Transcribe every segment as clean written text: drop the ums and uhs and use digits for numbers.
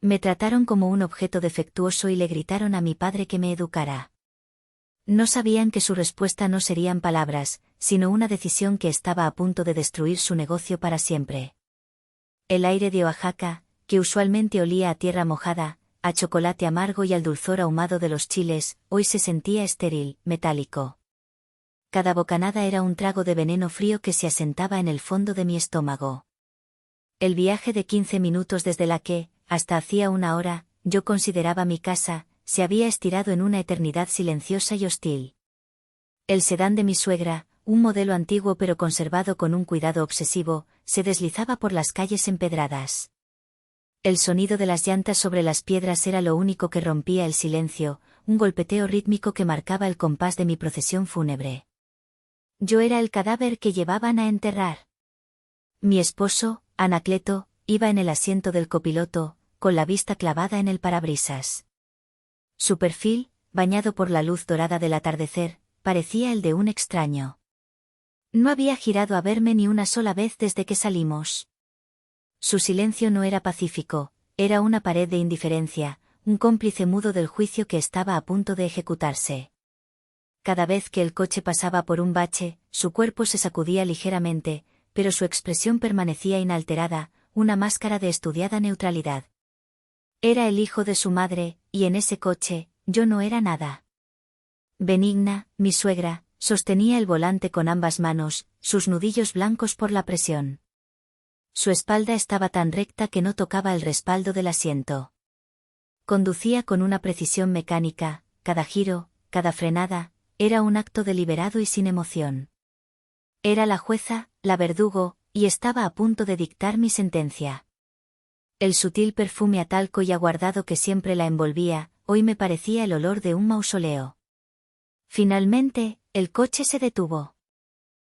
Me trataron como un objeto defectuoso y le gritaron a mi padre que me educara. No sabían que su respuesta no serían palabras, sino una decisión que estaba a punto de destruir su negocio para siempre. El aire de Oaxaca, que usualmente olía a tierra mojada, a chocolate amargo y al dulzor ahumado de los chiles, hoy se sentía estéril, metálico. Cada bocanada era un trago de veneno frío que se asentaba en el fondo de mi estómago. El viaje de 15 minutos desde la que, hasta hacía una hora, yo consideraba mi casa, se había estirado en una eternidad silenciosa y hostil. El sedán de mi suegra, un modelo antiguo pero conservado con un cuidado obsesivo, se deslizaba por las calles empedradas. El sonido de las llantas sobre las piedras era lo único que rompía el silencio, un golpeteo rítmico que marcaba el compás de mi procesión fúnebre. Yo era el cadáver que llevaban a enterrar. Mi esposo, Anacleto, iba en el asiento del copiloto, con la vista clavada en el parabrisas. Su perfil, bañado por la luz dorada del atardecer, parecía el de un extraño. No había girado a verme ni una sola vez desde que salimos. Su silencio no era pacífico, era una pared de indiferencia, un cómplice mudo del juicio que estaba a punto de ejecutarse. Cada vez que el coche pasaba por un bache, su cuerpo se sacudía ligeramente, pero su expresión permanecía inalterada, una máscara de estudiada neutralidad. Era el hijo de su madre, y en ese coche, yo no era nada. Benigna, mi suegra, sostenía el volante con ambas manos, sus nudillos blancos por la presión. Su espalda estaba tan recta que no tocaba el respaldo del asiento. Conducía con una precisión mecánica, cada giro, cada frenada, era un acto deliberado y sin emoción. Era la jueza, la verdugo, y estaba a punto de dictar mi sentencia. El sutil perfume a talco y aguardado que siempre la envolvía, hoy me parecía el olor de un mausoleo. Finalmente, el coche se detuvo.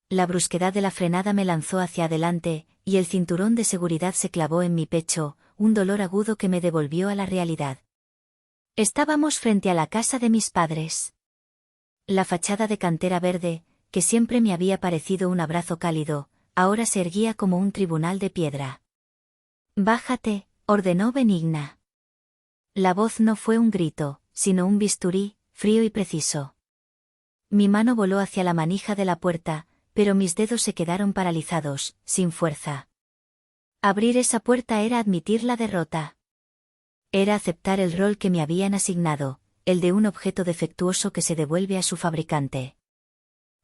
La brusquedad de la frenada me lanzó hacia adelante, y el cinturón de seguridad se clavó en mi pecho, un dolor agudo que me devolvió a la realidad. Estábamos frente a la casa de mis padres. La fachada de cantera verde, que siempre me había parecido un abrazo cálido, ahora se erguía como un tribunal de piedra. «Bájate», ordenó Benigna. La voz no fue un grito, sino un bisturí, frío y preciso. Mi mano voló hacia la manija de la puerta, pero mis dedos se quedaron paralizados, sin fuerza. Abrir esa puerta era admitir la derrota. Era aceptar el rol que me habían asignado, el de un objeto defectuoso que se devuelve a su fabricante.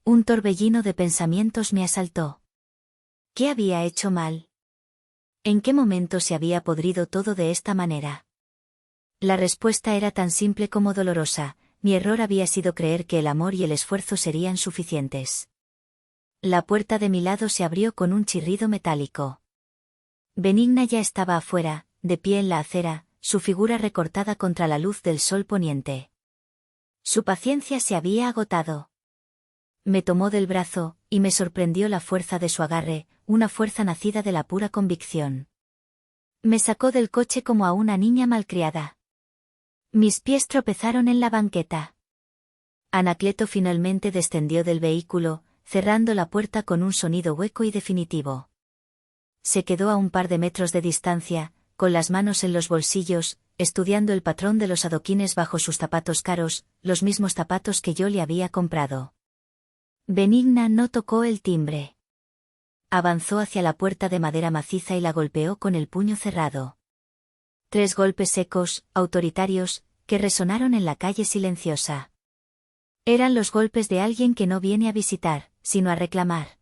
Un torbellino de pensamientos me asaltó. ¿Qué había hecho mal? ¿En qué momento se había podrido todo de esta manera? La respuesta era tan simple como dolorosa, mi error había sido creer que el amor y el esfuerzo serían suficientes. La puerta de mi lado se abrió con un chirrido metálico. Benigna ya estaba afuera, de pie en la acera, su figura recortada contra la luz del sol poniente. Su paciencia se había agotado. Me tomó del brazo, y me sorprendió la fuerza de su agarre, una fuerza nacida de la pura convicción. Me sacó del coche como a una niña malcriada. Mis pies tropezaron en la banqueta. Anacleto finalmente descendió del vehículo, cerrando la puerta con un sonido hueco y definitivo. Se quedó a un par de metros de distancia, con las manos en los bolsillos, estudiando el patrón de los adoquines bajo sus zapatos caros, los mismos zapatos que yo le había comprado. Benigna no tocó el timbre. Avanzó hacia la puerta de madera maciza y la golpeó con el puño cerrado. 3 golpes secos, autoritarios, que resonaron en la calle silenciosa. Eran los golpes de alguien que no viene a visitar, sino a reclamar.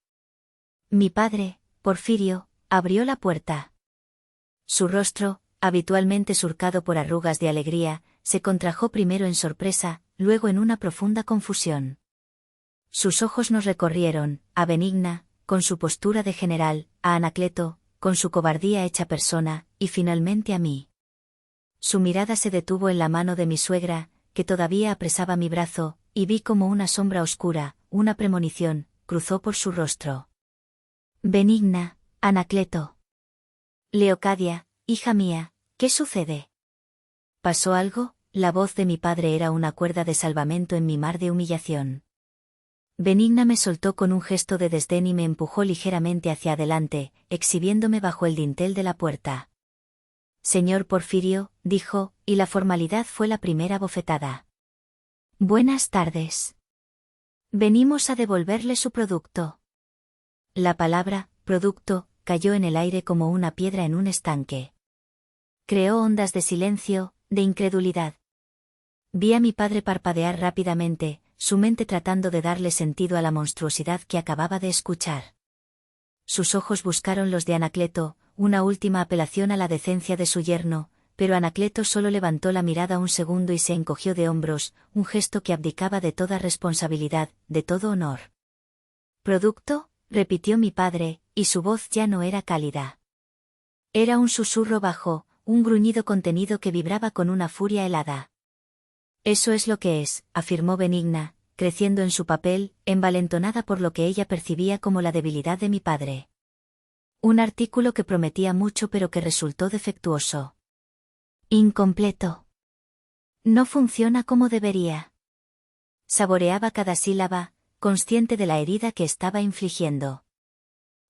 Mi padre, Porfirio, abrió la puerta. Su rostro, habitualmente surcado por arrugas de alegría, se contrajo primero en sorpresa, luego en una profunda confusión. Sus ojos nos recorrieron, a Benigna, con su postura de general, a Anacleto, con su cobardía hecha persona, y finalmente a mí. Su mirada se detuvo en la mano de mi suegra, que todavía apresaba mi brazo, y vi como una sombra oscura, una premonición, cruzó por su rostro. Benigna, Anacleto. Leocadia, hija mía, ¿qué sucede? ¿Pasó algo? La voz de mi padre era una cuerda de salvamento en mi mar de humillación. Benigna me soltó con un gesto de desdén y me empujó ligeramente hacia adelante, exhibiéndome bajo el dintel de la puerta. Señor Porfirio, dijo, y la formalidad fue la primera bofetada. Buenas tardes. Venimos a devolverle su producto. La palabra, producto, cayó en el aire como una piedra en un estanque. Creó ondas de silencio, de incredulidad. Vi a mi padre parpadear rápidamente, su mente tratando de darle sentido a la monstruosidad que acababa de escuchar. Sus ojos buscaron los de Anacleto, una última apelación a la decencia de su yerno, pero Anacleto solo levantó la mirada un segundo y se encogió de hombros, un gesto que abdicaba de toda responsabilidad, de todo honor. ¿Producto?, repitió mi padre, y su voz ya no era cálida. Era un susurro bajo, un gruñido contenido que vibraba con una furia helada. Eso es lo que es, afirmó Benigna, creciendo en su papel, envalentonada por lo que ella percibía como la debilidad de mi padre. Un artículo que prometía mucho pero que resultó defectuoso. Incompleto. No funciona como debería. Saboreaba cada sílaba, consciente de la herida que estaba infligiendo.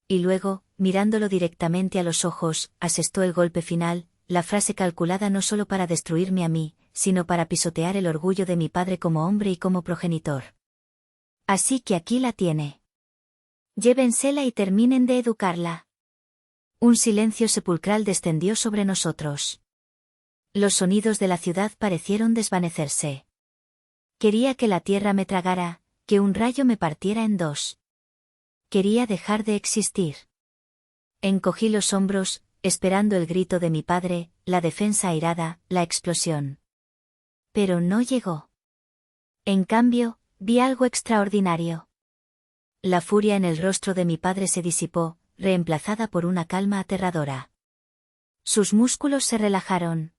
Y luego, mirándolo directamente a los ojos, asestó el golpe final, la frase calculada no solo para destruirme a mí, sino para pisotear el orgullo de mi padre como hombre y como progenitor. Así que aquí la tiene. Llévensela y terminen de educarla. Un silencio sepulcral descendió sobre nosotros. Los sonidos de la ciudad parecieron desvanecerse. Quería que la tierra me tragara, que un rayo me partiera en dos. Quería dejar de existir. Encogí los hombros, esperando el grito de mi padre, la defensa airada, la explosión. Pero no llegó. En cambio, vi algo extraordinario. La furia en el rostro de mi padre se disipó, reemplazada por una calma aterradora. Sus músculos se relajaron.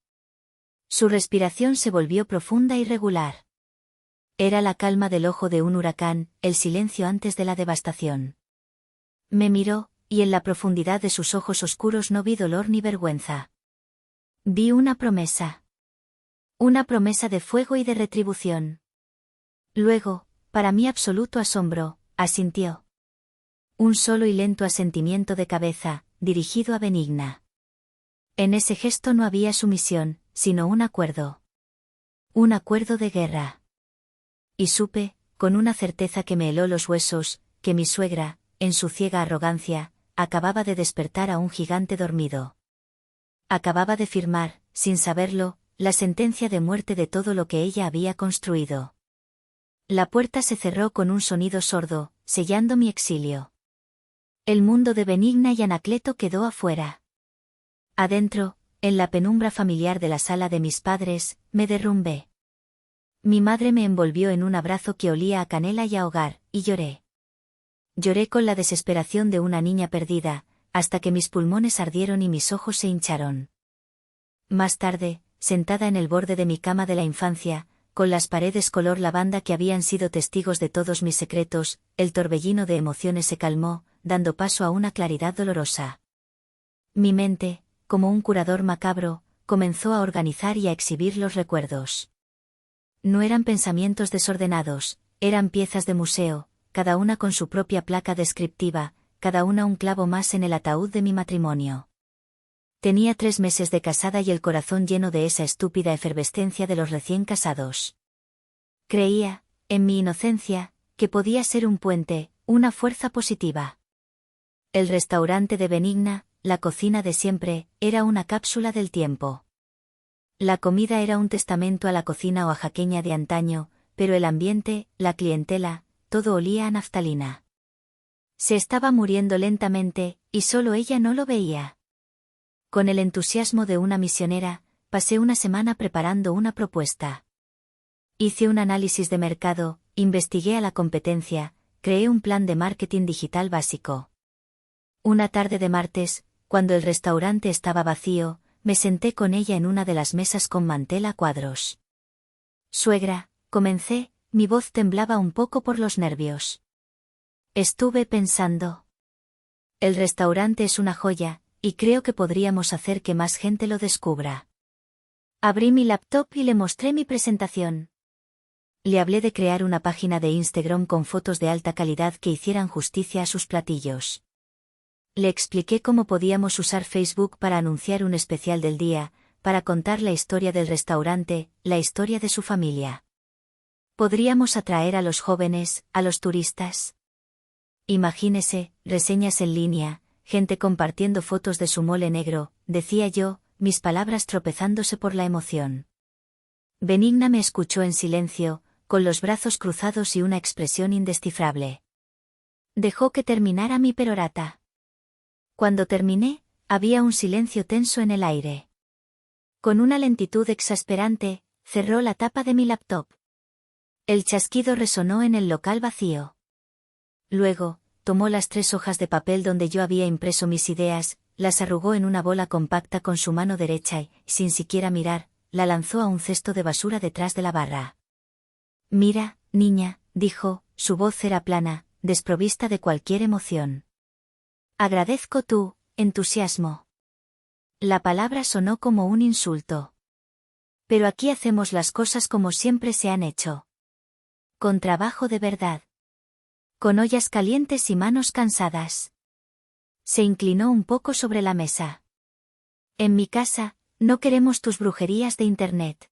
Su respiración se volvió profunda y regular. Era la calma del ojo de un huracán, el silencio antes de la devastación. Me miró, y en la profundidad de sus ojos oscuros no vi dolor ni vergüenza. Vi una promesa. Una promesa de fuego y de retribución. Luego, para mi absoluto asombro, asintió. Un solo y lento asentimiento de cabeza, dirigido a Benigna. En ese gesto no había sumisión, sino un acuerdo. Un acuerdo de guerra. Y supe, con una certeza que me heló los huesos, que mi suegra, en su ciega arrogancia, acababa de despertar a un gigante dormido. Acababa de firmar, sin saberlo, la sentencia de muerte de todo lo que ella había construido. La puerta se cerró con un sonido sordo, sellando mi exilio. El mundo de Benigna y Anacleto quedó afuera. Adentro, en la penumbra familiar de la sala de mis padres, me derrumbé. Mi madre me envolvió en un abrazo que olía a canela y a hogar, y lloré. Lloré con la desesperación de una niña perdida, hasta que mis pulmones ardieron y mis ojos se hincharon. Más tarde, sentada en el borde de mi cama de la infancia, con las paredes color lavanda que habían sido testigos de todos mis secretos, el torbellino de emociones se calmó, dando paso a una claridad dolorosa. Mi mente, como un curador macabro, comenzó a organizar y a exhibir los recuerdos. No eran pensamientos desordenados, eran piezas de museo, cada una con su propia placa descriptiva, cada una un clavo más en el ataúd de mi matrimonio. Tenía 3 meses de casada y el corazón lleno de esa estúpida efervescencia de los recién casados. Creía, en mi inocencia, que podía ser un puente, una fuerza positiva. El restaurante de Benigna, la cocina de siempre, era una cápsula del tiempo. La comida era un testamento a la cocina oaxaqueña de antaño, pero el ambiente, la clientela, todo olía a naftalina. Se estaba muriendo lentamente, y solo ella no lo veía. Con el entusiasmo de una misionera, pasé una semana preparando una propuesta. Hice un análisis de mercado, investigué a la competencia, creé un plan de marketing digital básico. Una tarde de martes, cuando el restaurante estaba vacío, me senté con ella en una de las mesas con mantel a cuadros. Suegra, comencé, mi voz temblaba un poco por los nervios. Estuve pensando. El restaurante es una joya, y creo que podríamos hacer que más gente lo descubra. Abrí mi laptop y le mostré mi presentación. Le hablé de crear una página de Instagram con fotos de alta calidad que hicieran justicia a sus platillos. Le expliqué cómo podíamos usar Facebook para anunciar un especial del día, para contar la historia del restaurante, la historia de su familia. Podríamos atraer a los jóvenes, a los turistas. Imagínese, reseñas en línea, gente compartiendo fotos de su mole negro, decía yo, mis palabras tropezándose por la emoción. Benigna me escuchó en silencio, con los brazos cruzados y una expresión indescifrable. Dejó que terminara mi perorata. Cuando terminé, había un silencio tenso en el aire. Con una lentitud exasperante, cerró la tapa de mi laptop. El chasquido resonó en el local vacío. Luego, tomó las 3 hojas de papel donde yo había impreso mis ideas, las arrugó en una bola compacta con su mano derecha y, sin siquiera mirar, la lanzó a un cesto de basura detrás de la barra. Mira, niña, dijo, su voz era plana, desprovista de cualquier emoción. Agradezco tu entusiasmo. La palabra sonó como un insulto. Pero aquí hacemos las cosas como siempre se han hecho. Con trabajo de verdad. Con ollas calientes y manos cansadas. Se inclinó un poco sobre la mesa. En mi casa, no queremos tus brujerías de Internet.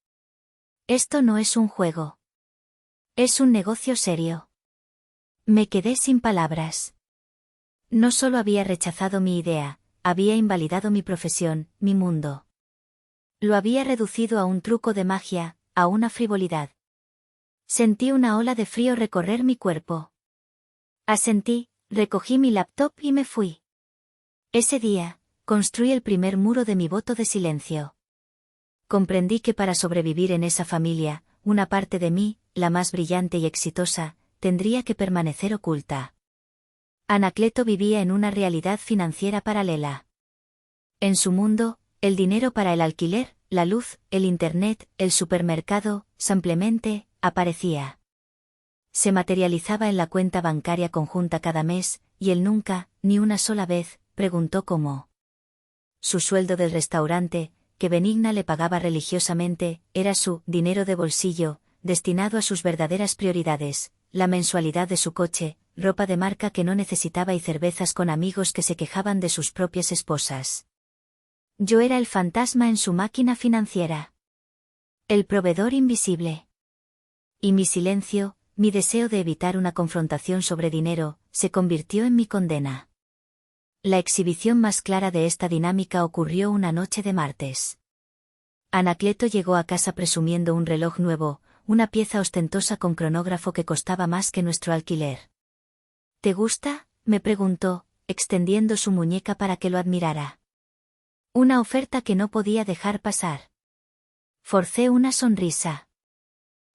Esto no es un juego. Es un negocio serio. Me quedé sin palabras. No solo había rechazado mi idea, había invalidado mi profesión, mi mundo. Lo había reducido a un truco de magia, a una frivolidad. Sentí una ola de frío recorrer mi cuerpo. Asentí, recogí mi laptop y me fui. Ese día, construí el primer muro de mi voto de silencio. Comprendí que para sobrevivir en esa familia, una parte de mí, la más brillante y exitosa, tendría que permanecer oculta. Anacleto vivía en una realidad financiera paralela. En su mundo, el dinero para el alquiler, la luz, el internet, el supermercado, simplemente, aparecía. Se materializaba en la cuenta bancaria conjunta cada mes, y él nunca, ni una sola vez, preguntó cómo. Su sueldo del restaurante, que Benigna le pagaba religiosamente, era su dinero de bolsillo, destinado a sus verdaderas prioridades, la mensualidad de su coche, ropa de marca que no necesitaba y cervezas con amigos que se quejaban de sus propias esposas. Yo era el fantasma en su máquina financiera. El proveedor invisible. Y mi silencio, mi deseo de evitar una confrontación sobre dinero, se convirtió en mi condena. La exhibición más clara de esta dinámica ocurrió una noche de martes. Anacleto llegó a casa presumiendo un reloj nuevo, una pieza ostentosa con cronógrafo que costaba más que nuestro alquiler. ¿Te gusta?, me preguntó, extendiendo su muñeca para que lo admirara. Una oferta que no podía dejar pasar. Forcé una sonrisa.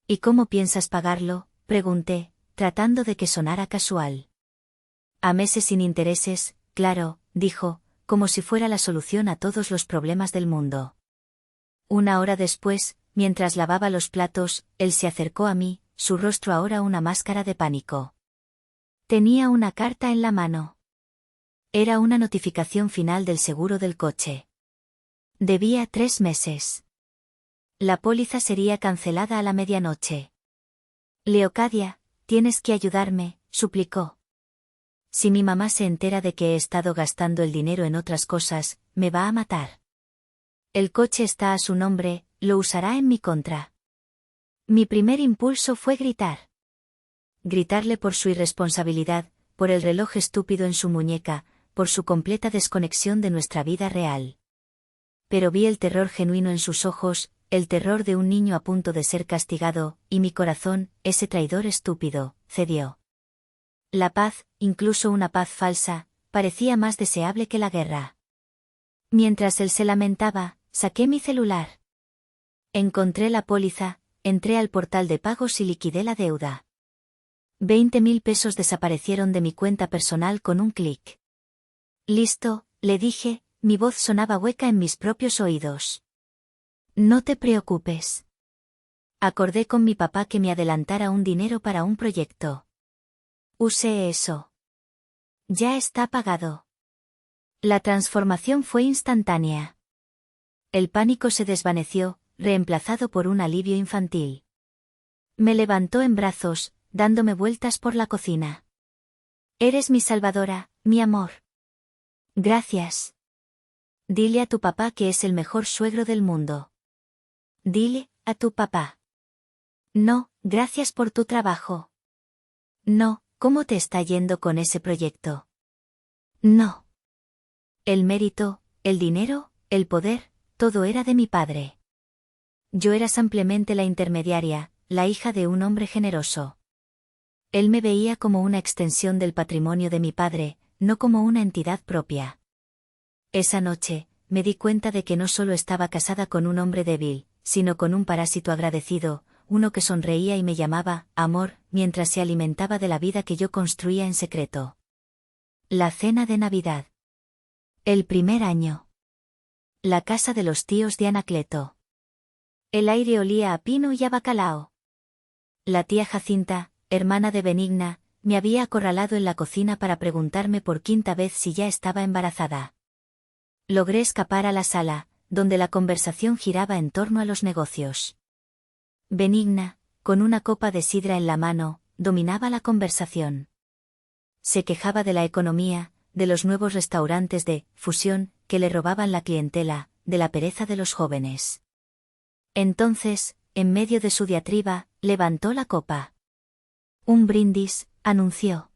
¿Y cómo piensas pagarlo?, pregunté, tratando de que sonara casual. A meses sin intereses, claro, dijo, como si fuera la solución a todos los problemas del mundo. Una hora después, mientras lavaba los platos, él se acercó a mí, su rostro ahora una máscara de pánico. Tenía una carta en la mano. Era una notificación final del seguro del coche. Debía 3 meses. La póliza sería cancelada a la medianoche. Leocadia, tienes que ayudarme, suplicó. Si mi mamá se entera de que he estado gastando el dinero en otras cosas, me va a matar. El coche está a su nombre, lo usará en mi contra. Mi primer impulso fue gritar. Gritarle por su irresponsabilidad, por el reloj estúpido en su muñeca, por su completa desconexión de nuestra vida real. Pero vi el terror genuino en sus ojos, el terror de un niño a punto de ser castigado, y mi corazón, ese traidor estúpido, cedió. La paz, incluso una paz falsa, parecía más deseable que la guerra. Mientras él se lamentaba, saqué mi celular. Encontré la póliza, entré al portal de pagos y liquidé la deuda. 20.000 pesos desaparecieron de mi cuenta personal con un clic. Listo, le dije, mi voz sonaba hueca en mis propios oídos. No te preocupes. Acordé con mi papá que me adelantara un dinero para un proyecto. Usé eso. Ya está pagado. La transformación fue instantánea. El pánico se desvaneció, reemplazado por un alivio infantil. Me levantó en brazos, dándome vueltas por la cocina. Eres mi salvadora, mi amor. Gracias. Dile a tu papá que es el mejor suegro del mundo. Dile a tu papá. No, gracias por tu trabajo. No, ¿cómo te está yendo con ese proyecto? No. El mérito, el dinero, el poder, todo era de mi padre. Yo era simplemente la intermediaria, la hija de un hombre generoso. Él me veía como una extensión del patrimonio de mi padre, no como una entidad propia. Esa noche, me di cuenta de que no solo estaba casada con un hombre débil, sino con un parásito agradecido, uno que sonreía y me llamaba amor, mientras se alimentaba de la vida que yo construía en secreto. La cena de Navidad. El primer año. La casa de los tíos de Anacleto. El aire olía a pino y a bacalao. La tía Jacinta, hermana de Benigna, me había acorralado en la cocina para preguntarme por quinta vez si ya estaba embarazada. Logré escapar a la sala, donde la conversación giraba en torno a los negocios. Benigna, con una copa de sidra en la mano, dominaba la conversación. Se quejaba de la economía, de los nuevos restaurantes de fusión que le robaban la clientela, de la pereza de los jóvenes. Entonces, en medio de su diatriba, levantó la copa. Un brindis, anunció.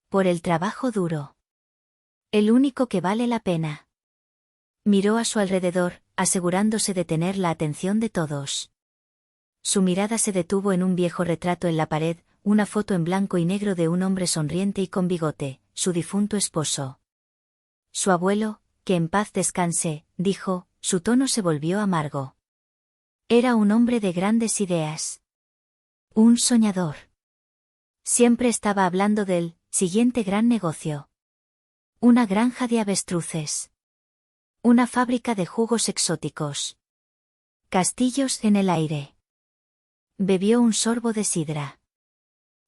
Por el trabajo duro. El único que vale la pena. Miró a su alrededor, asegurándose de tener la atención de todos. Su mirada se detuvo en un viejo retrato en la pared, una foto en blanco y negro de un hombre sonriente y con bigote, su difunto esposo. Su abuelo, que en paz descanse, dijo, su tono se volvió amargo. Era un hombre de grandes ideas. Un soñador. Siempre estaba hablando del siguiente gran negocio. Una granja de avestruces. Una fábrica de jugos exóticos. Castillos en el aire. Bebió un sorbo de sidra.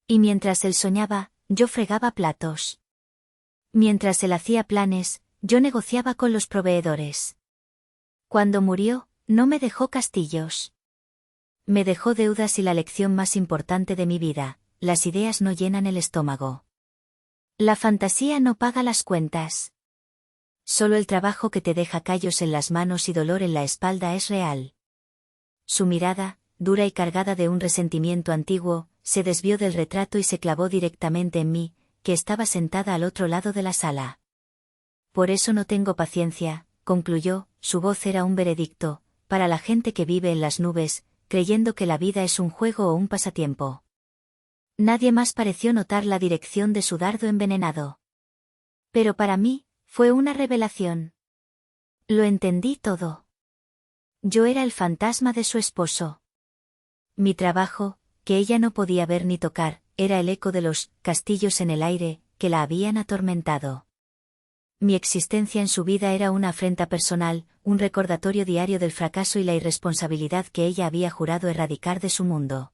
Y mientras él soñaba, yo fregaba platos. Mientras él hacía planes, yo negociaba con los proveedores. Cuando murió, no me dejó castillos. Me dejó deudas y la lección más importante de mi vida: las ideas no llenan el estómago. La fantasía no paga las cuentas. Solo el trabajo que te deja callos en las manos y dolor en la espalda es real. Su mirada, dura y cargada de un resentimiento antiguo, se desvió del retrato y se clavó directamente en mí, que estaba sentada al otro lado de la sala. Por eso no tengo paciencia, concluyó, su voz era un veredicto, para la gente que vive en las nubes, creyendo que la vida es un juego o un pasatiempo. Nadie más pareció notar la dirección de su dardo envenenado. Pero para mí, fue una revelación. Lo entendí todo. Yo era el fantasma de su esposo. Mi trabajo, que ella no podía ver ni tocar, era el eco de los castillos en el aire, que la habían atormentado. Mi existencia en su vida era una afrenta personal, un recordatorio diario del fracaso y la irresponsabilidad que ella había jurado erradicar de su mundo.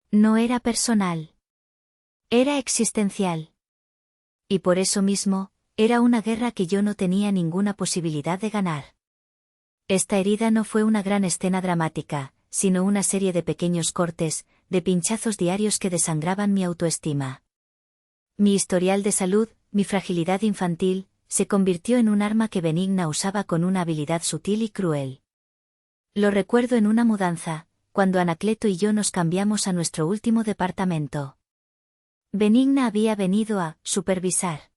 No era personal. Era existencial. Y por eso mismo, era una guerra que yo no tenía ninguna posibilidad de ganar. Esta herida no fue una gran escena dramática, sino una serie de pequeños cortes, de pinchazos diarios que desangraban mi autoestima. Mi historial de salud, mi fragilidad infantil, se convirtió en un arma que Benigna usaba con una habilidad sutil y cruel. Lo recuerdo en una mudanza, cuando Anacleto y yo nos cambiamos a nuestro último departamento. Benigna había venido a supervisar.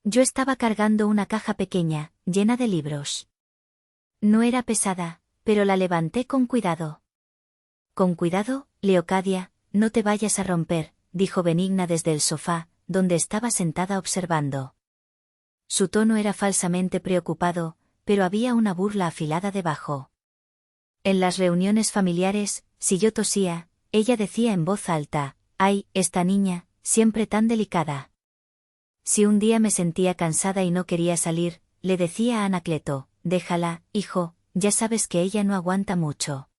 Yo estaba cargando una caja pequeña, llena de libros. No era pesada, pero la levanté con cuidado. Con cuidado, Leocadia, no te vayas a romper, dijo Benigna desde el sofá, donde estaba sentada observando. Su tono era falsamente preocupado, pero había una burla afilada debajo. En las reuniones familiares, si yo tosía, ella decía en voz alta, «¡Ay, esta niña, siempre tan delicada!». Si un día me sentía cansada y no quería salir, le decía a Anacleto, «Déjala, hijo, ya sabes que ella no aguanta mucho».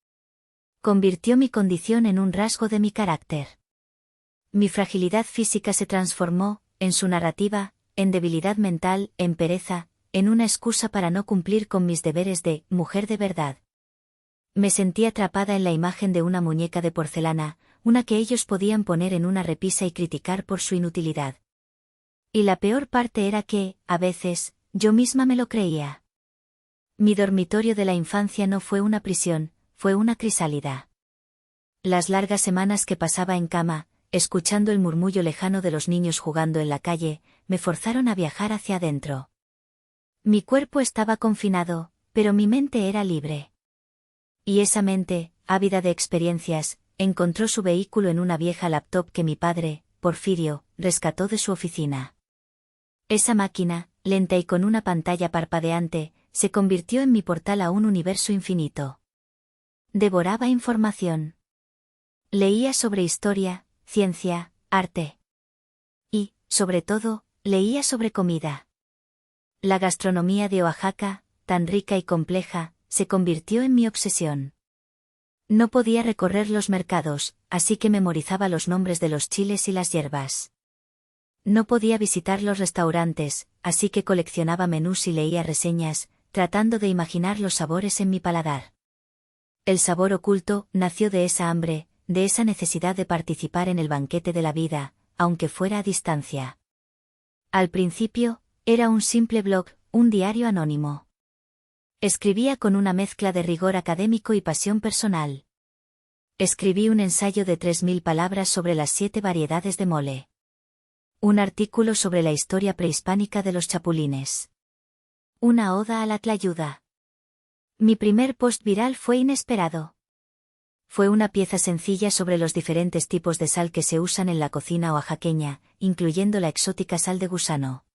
Convirtió mi condición en un rasgo de mi carácter. Mi fragilidad física se transformó, en su narrativa, en debilidad mental, en pereza, en una excusa para no cumplir con mis deberes de mujer de verdad. Me sentí atrapada en la imagen de una muñeca de porcelana, una que ellos podían poner en una repisa y criticar por su inutilidad. Y la peor parte era que, a veces, yo misma me lo creía. Mi dormitorio de la infancia no fue una prisión, fue una crisálida. Las largas semanas que pasaba en cama, escuchando el murmullo lejano de los niños jugando en la calle, me forzaron a viajar hacia adentro. Mi cuerpo estaba confinado, pero mi mente era libre. Y esa mente, ávida de experiencias, encontró su vehículo en una vieja laptop que mi padre, Porfirio, rescató de su oficina. Esa máquina, lenta y con una pantalla parpadeante, se convirtió en mi portal a un universo infinito. Devoraba información. Leía sobre historia, ciencia, arte. Y, sobre todo, leía sobre comida. La gastronomía de Oaxaca, tan rica y compleja, se convirtió en mi obsesión. No podía recorrer los mercados, así que memorizaba los nombres de los chiles y las hierbas. No podía visitar los restaurantes, así que coleccionaba menús y leía reseñas, tratando de imaginar los sabores en mi paladar. El sabor oculto nació de esa hambre, de esa necesidad de participar en el banquete de la vida, aunque fuera a distancia. Al principio, era un simple blog, un diario anónimo. Escribía con una mezcla de rigor académico y pasión personal. Escribí un ensayo de 3000 palabras sobre las 7 variedades de mole. Un artículo sobre la historia prehispánica de los chapulines. Una oda a la tlayuda. Mi primer post viral fue inesperado. Fue una pieza sencilla sobre los diferentes tipos de sal que se usan en la cocina oaxaqueña, incluyendo la exótica sal de gusano.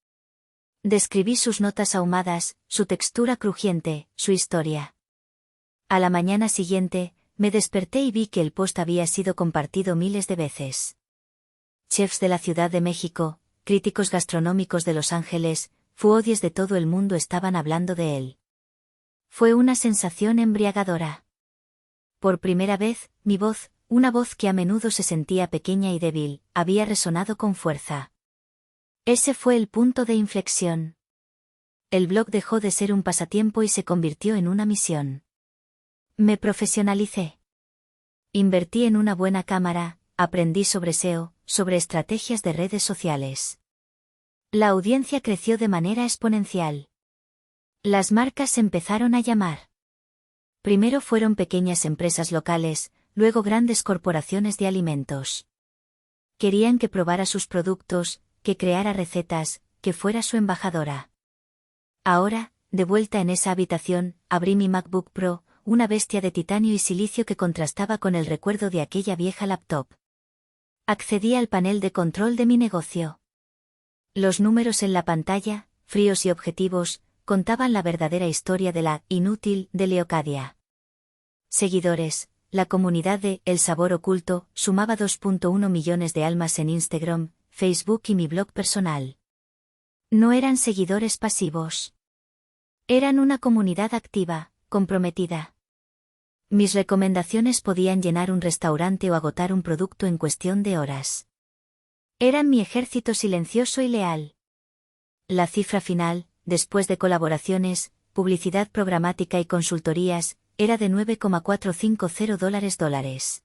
Describí sus notas ahumadas, su textura crujiente, su historia. A la mañana siguiente, me desperté y vi que el post había sido compartido miles de veces. Chefs de la Ciudad de México, críticos gastronómicos de Los Ángeles, foodies de todo el mundo estaban hablando de él. Fue una sensación embriagadora. Por primera vez, mi voz, una voz que a menudo se sentía pequeña y débil, había resonado con fuerza. Ese fue el punto de inflexión. El blog dejó de ser un pasatiempo y se convirtió en una misión. Me profesionalicé. Invertí en una buena cámara, aprendí sobre SEO, sobre estrategias de redes sociales. La audiencia creció de manera exponencial. Las marcas empezaron a llamar. Primero fueron pequeñas empresas locales, luego grandes corporaciones de alimentos. Querían que probara sus productos, que creara recetas, que fuera su embajadora. Ahora, de vuelta en esa habitación, abrí mi MacBook Pro, una bestia de titanio y silicio que contrastaba con el recuerdo de aquella vieja laptop. Accedí al panel de control de mi negocio. Los números en la pantalla, fríos y objetivos, contaban la verdadera historia de la inútil de Leocadia. Seguidores, la comunidad de El Sabor Oculto sumaba 2.1 millones de almas en Instagram, Facebook y mi blog personal. No eran seguidores pasivos. Eran una comunidad activa, comprometida. Mis recomendaciones podían llenar un restaurante o agotar un producto en cuestión de horas. Eran mi ejército silencioso y leal. La cifra final, después de colaboraciones, publicidad programática y consultorías, era de $9,450.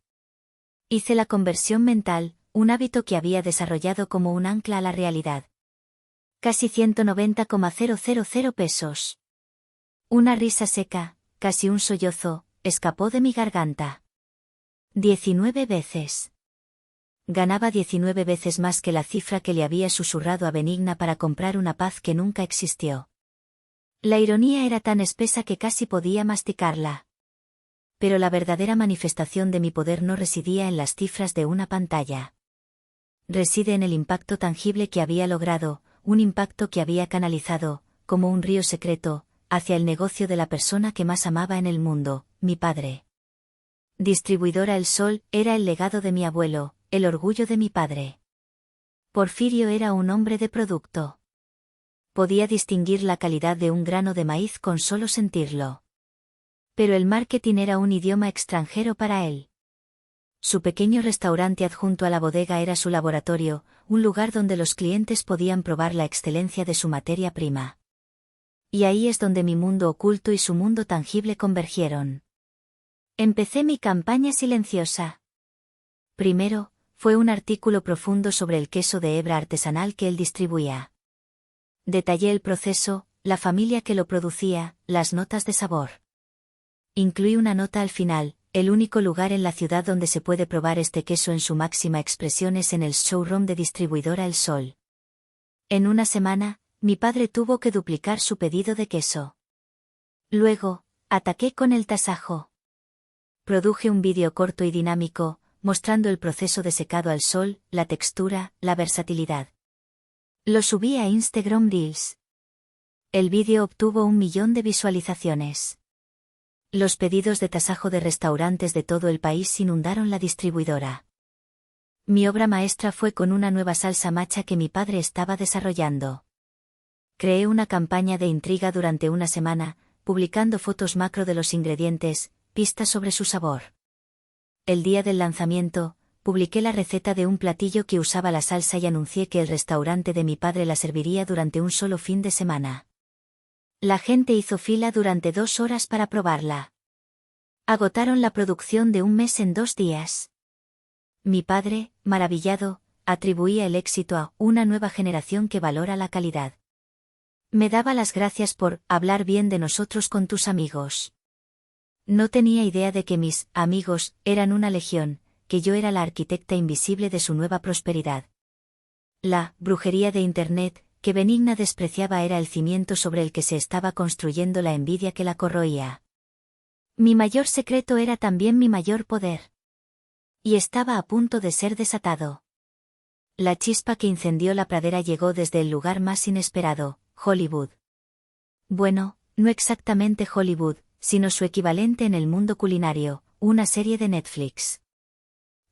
Hice la conversión mental, un hábito que había desarrollado como un ancla a la realidad. Casi 190,000 pesos. Una risa seca, casi un sollozo, escapó de mi garganta. 19 veces. Ganaba 19 veces más que la cifra que le había susurrado a Benigna para comprar una paz que nunca existió. La ironía era tan espesa que casi podía masticarla. Pero la verdadera manifestación de mi poder no residía en las cifras de una pantalla. Reside en el impacto tangible que había logrado, un impacto que había canalizado, como un río secreto, hacia el negocio de la persona que más amaba en el mundo, mi padre. Distribuidora El Sol era el legado de mi abuelo, el orgullo de mi padre. Porfirio era un hombre de producto. Podía distinguir la calidad de un grano de maíz con solo sentirlo. Pero el marketing era un idioma extranjero para él. Su pequeño restaurante adjunto a la bodega era su laboratorio, un lugar donde los clientes podían probar la excelencia de su materia prima. Y ahí es donde mi mundo oculto y su mundo tangible convergieron. Empecé mi campaña silenciosa. Primero, Fue un artículo profundo sobre el queso de hebra artesanal que él distribuía. Detallé el proceso, la familia que lo producía, las notas de sabor. Incluí una nota al final: el único lugar en la ciudad donde se puede probar este queso en su máxima expresión es en el showroom de distribuidora El Sol. En una semana, mi padre tuvo que duplicar su pedido de queso. Luego, ataqué con el tasajo. Produje un vídeo corto y dinámico, mostrando el proceso de secado al sol, la textura, la versatilidad. Lo subí a Instagram Reels. El vídeo obtuvo 1 millón de visualizaciones. Los pedidos de tasajo de restaurantes de todo el país inundaron la distribuidora. Mi obra maestra fue con una nueva salsa matcha que mi padre estaba desarrollando. Creé una campaña de intriga durante una semana, publicando fotos macro de los ingredientes, pistas sobre su sabor. El día del lanzamiento, publiqué la receta de un platillo que usaba la salsa y anuncié que el restaurante de mi padre la serviría durante un solo fin de semana. La gente hizo fila durante 2 horas para probarla. Agotaron la producción de un mes en 2 días. Mi padre, maravillado, atribuía el éxito a una nueva generación que valora la calidad. Me daba las gracias por hablar bien de nosotros con tus amigos. No tenía idea de que mis amigos eran una legión, que yo era la arquitecta invisible de su nueva prosperidad. La brujería de Internet, que Benigna despreciaba, era el cimiento sobre el que se estaba construyendo la envidia que la corroía. Mi mayor secreto era también mi mayor poder. Y estaba a punto de ser desatado. La chispa que incendió la pradera llegó desde el lugar más inesperado, Hollywood. Bueno, no exactamente Hollywood, sino su equivalente en el mundo culinario, una serie de Netflix.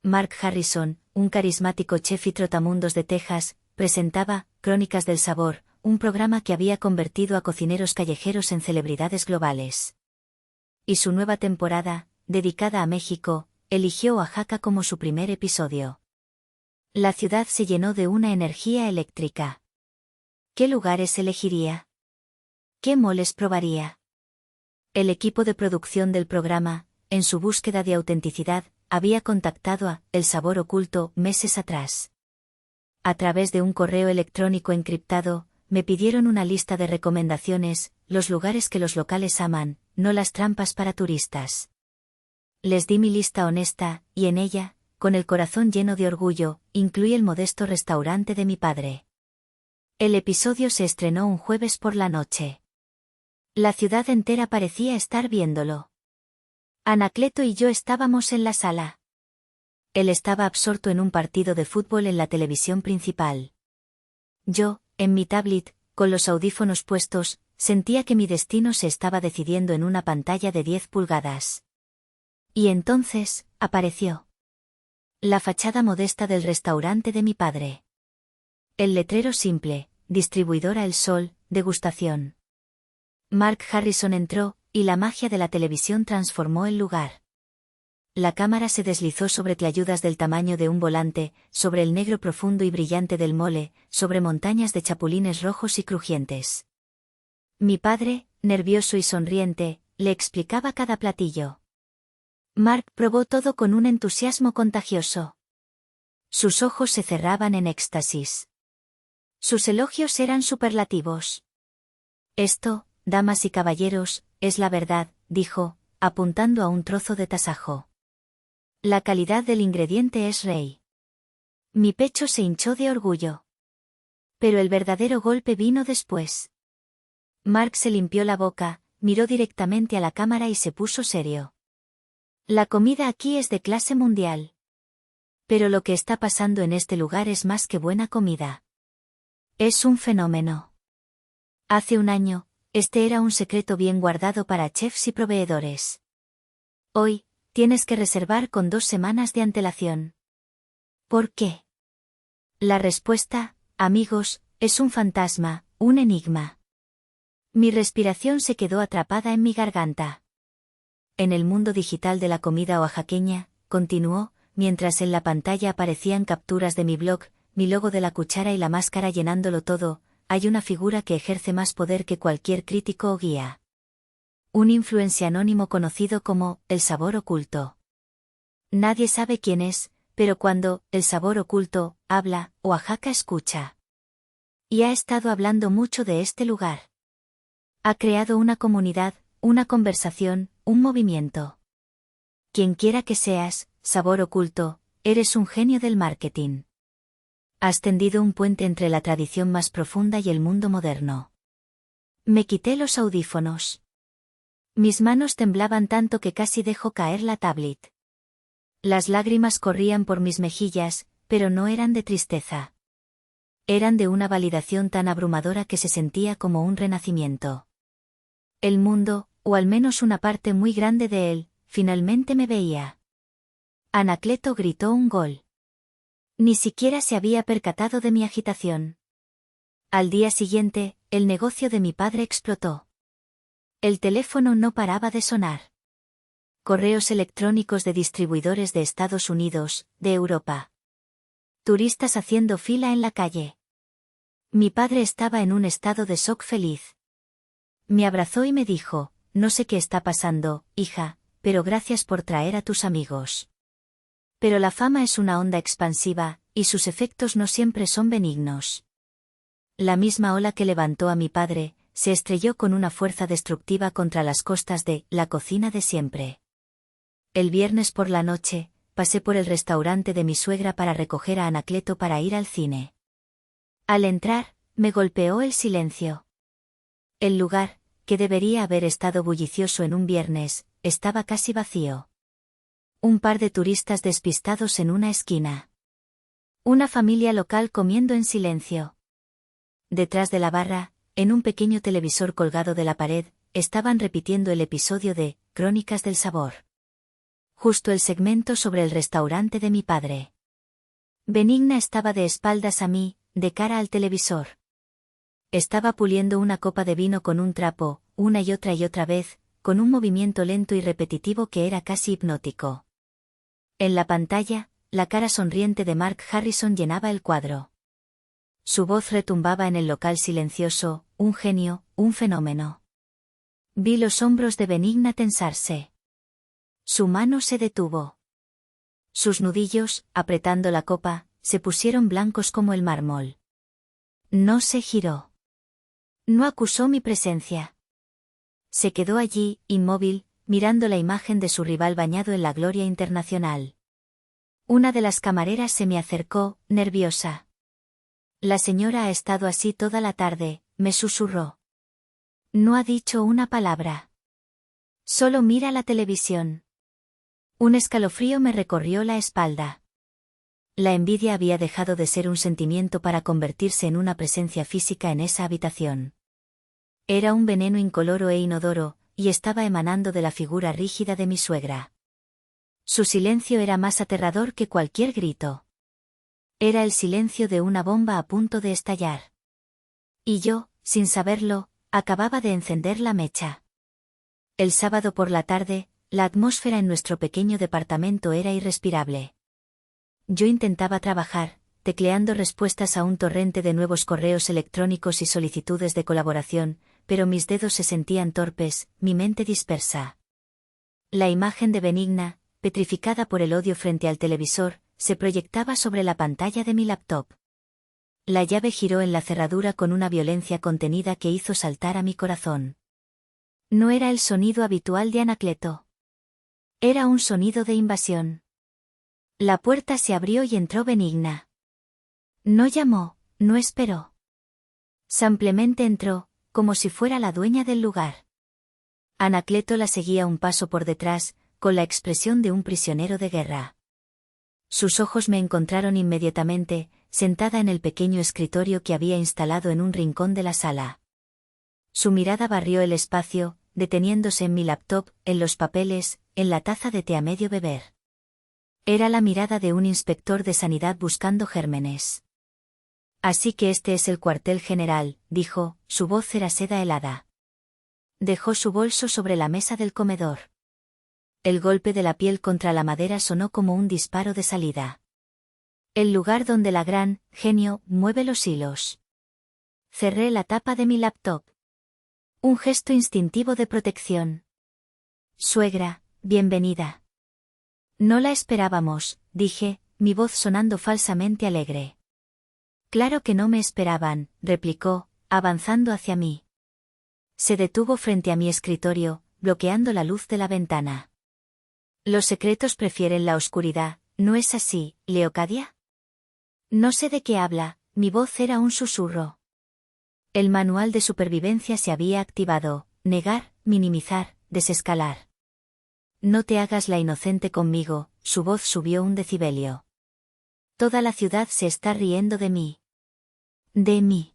Mark Harrison, un carismático chef y trotamundos de Texas, presentaba Crónicas del Sabor, un programa que había convertido a cocineros callejeros en celebridades globales. Y su nueva temporada, dedicada a México, eligió Oaxaca como su primer episodio. La ciudad se llenó de una energía eléctrica. ¿Qué lugares elegiría? ¿Qué moles probaría? El equipo de producción del programa, en su búsqueda de autenticidad, había contactado a El Sabor Oculto meses atrás. A través de un correo electrónico encriptado, me pidieron una lista de recomendaciones, los lugares que los locales aman, no las trampas para turistas. Les di mi lista honesta, y en ella, con el corazón lleno de orgullo, incluí el modesto restaurante de mi padre. El episodio se estrenó un jueves por la noche. La ciudad entera parecía estar viéndolo. Anacleto y yo estábamos en la sala. Él estaba absorto en un partido de fútbol en la televisión principal. Yo, en mi tablet, con los audífonos puestos, sentía que mi destino se estaba decidiendo en una pantalla de 10 pulgadas. Y entonces, apareció la fachada modesta del restaurante de mi padre. El letrero simple, distribuidora El Sol, degustación. Mark Harrison entró, y la magia de la televisión transformó el lugar. La cámara se deslizó sobre tlayudas del tamaño de un volante, sobre el negro profundo y brillante del mole, sobre montañas de chapulines rojos y crujientes. Mi padre, nervioso y sonriente, le explicaba cada platillo. Mark probó todo con un entusiasmo contagioso. Sus ojos se cerraban en éxtasis. Sus elogios eran superlativos. Esto, damas y caballeros, es la verdad, dijo, apuntando a un trozo de tasajo. La calidad del ingrediente es rey. Mi pecho se hinchó de orgullo. Pero el verdadero golpe vino después. Mark se limpió la boca, miró directamente a la cámara y se puso serio. La comida aquí es de clase mundial. Pero lo que está pasando en este lugar es más que buena comida. Es un fenómeno. Hace un año, este era un secreto bien guardado para chefs y proveedores. Hoy, tienes que reservar con 2 semanas de antelación. ¿Por qué? La respuesta, amigos, es un fantasma, un enigma. Mi respiración se quedó atrapada en mi garganta. En el mundo digital de la comida oaxaqueña, continuó, mientras en la pantalla aparecían capturas de mi blog, mi logo de la cuchara y la máscara llenándolo todo, hay una figura que ejerce más poder que cualquier crítico o guía. Un influencer anónimo conocido como El Sabor Oculto. Nadie sabe quién es, pero cuando el sabor oculto habla, Oaxaca escucha. Y ha estado hablando mucho de este lugar. Ha creado una comunidad, una conversación, un movimiento. Quien quiera que seas, sabor oculto, eres un genio del marketing. Has tendido un puente entre la tradición más profunda y el mundo moderno. Me quité los audífonos. Mis manos temblaban tanto que casi dejó caer la tablet. Las lágrimas corrían por mis mejillas, pero no eran de tristeza. Eran de una validación tan abrumadora que se sentía como un renacimiento. El mundo, o al menos una parte muy grande de él, finalmente me veía. Anacleto gritó un gol. Ni siquiera se había percatado de mi agitación. Al día siguiente, el negocio de mi padre explotó. El teléfono no paraba de sonar. Correos electrónicos de distribuidores de Estados Unidos, de Europa. Turistas haciendo fila en la calle. Mi padre estaba en un estado de shock feliz. Me abrazó y me dijo, no sé qué está pasando, hija, pero gracias por traer a tus amigos. Pero la fama es una onda expansiva, y sus efectos no siempre son benignos. La misma ola que levantó a mi padre, se estrelló con una fuerza destructiva contra las costas de la cocina de siempre. El viernes por la noche, pasé por el restaurante de mi suegra para recoger a Anacleto para ir al cine. Al entrar, me golpeó el silencio. El lugar, que debería haber estado bullicioso en un viernes, estaba casi vacío. Un par de turistas despistados en una esquina. Una familia local comiendo en silencio. Detrás de la barra, en un pequeño televisor colgado de la pared, estaban repitiendo el episodio de Crónicas del Sabor. Justo el segmento sobre el restaurante de mi padre. Benigna estaba de espaldas a mí, de cara al televisor. Estaba puliendo una copa de vino con un trapo, una y otra vez, con un movimiento lento y repetitivo que era casi hipnótico. En la pantalla, la cara sonriente de Mark Harrison llenaba el cuadro. Su voz retumbaba en el local silencioso, un genio, un fenómeno. Vi los hombros de Benigna tensarse. Su mano se detuvo. Sus nudillos, apretando la copa, se pusieron blancos como el mármol. No se giró. No acusó mi presencia. Se quedó allí, inmóvil, mirando la imagen de su rival bañado en la gloria internacional. Una de las camareras se me acercó, nerviosa. La señora ha estado así toda la tarde, me susurró. No ha dicho una palabra. Solo mira la televisión. Un escalofrío me recorrió la espalda. La envidia había dejado de ser un sentimiento para convertirse en una presencia física en esa habitación. Era un veneno incoloro e inodoro, y estaba emanando de la figura rígida de mi suegra. Su silencio era más aterrador que cualquier grito. Era el silencio de una bomba a punto de estallar. Y yo, sin saberlo, acababa de encender la mecha. El sábado por la tarde, la atmósfera en nuestro pequeño departamento era irrespirable. Yo intentaba trabajar, tecleando respuestas a un torrente de nuevos correos electrónicos y solicitudes de colaboración, pero mis dedos se sentían torpes, mi mente dispersa. La imagen de Benigna, petrificada por el odio frente al televisor, se proyectaba sobre la pantalla de mi laptop. La llave giró en la cerradura con una violencia contenida que hizo saltar a mi corazón. No era el sonido habitual de Anacleto. Era un sonido de invasión. La puerta se abrió y entró Benigna. No llamó, no esperó. Simplemente entró, como si fuera la dueña del lugar. Anacleto la seguía un paso por detrás, con la expresión de un prisionero de guerra. Sus ojos me encontraron inmediatamente, sentada en el pequeño escritorio que había instalado en un rincón de la sala. Su mirada barrió el espacio, deteniéndose en mi laptop, en los papeles, en la taza de té a medio beber. Era la mirada de un inspector de sanidad buscando gérmenes. Así que este es el cuartel general, dijo, su voz era seda helada. Dejó su bolso sobre la mesa del comedor. El golpe de la piel contra la madera sonó como un disparo de salida. El lugar donde la gran genio mueve los hilos. Cerré la tapa de mi laptop. Un gesto instintivo de protección. Suegra, bienvenida. No la esperábamos, dije, mi voz sonando falsamente alegre. Claro que no me esperaban, replicó, avanzando hacia mí. Se detuvo frente a mi escritorio, bloqueando la luz de la ventana. Los secretos prefieren la oscuridad, ¿no es así, Leocadia? No sé de qué habla, mi voz era un susurro. El manual de supervivencia se había activado: negar, minimizar, desescalar. No te hagas la inocente conmigo, su voz subió un decibelio. Toda la ciudad se está riendo de mí. De mí.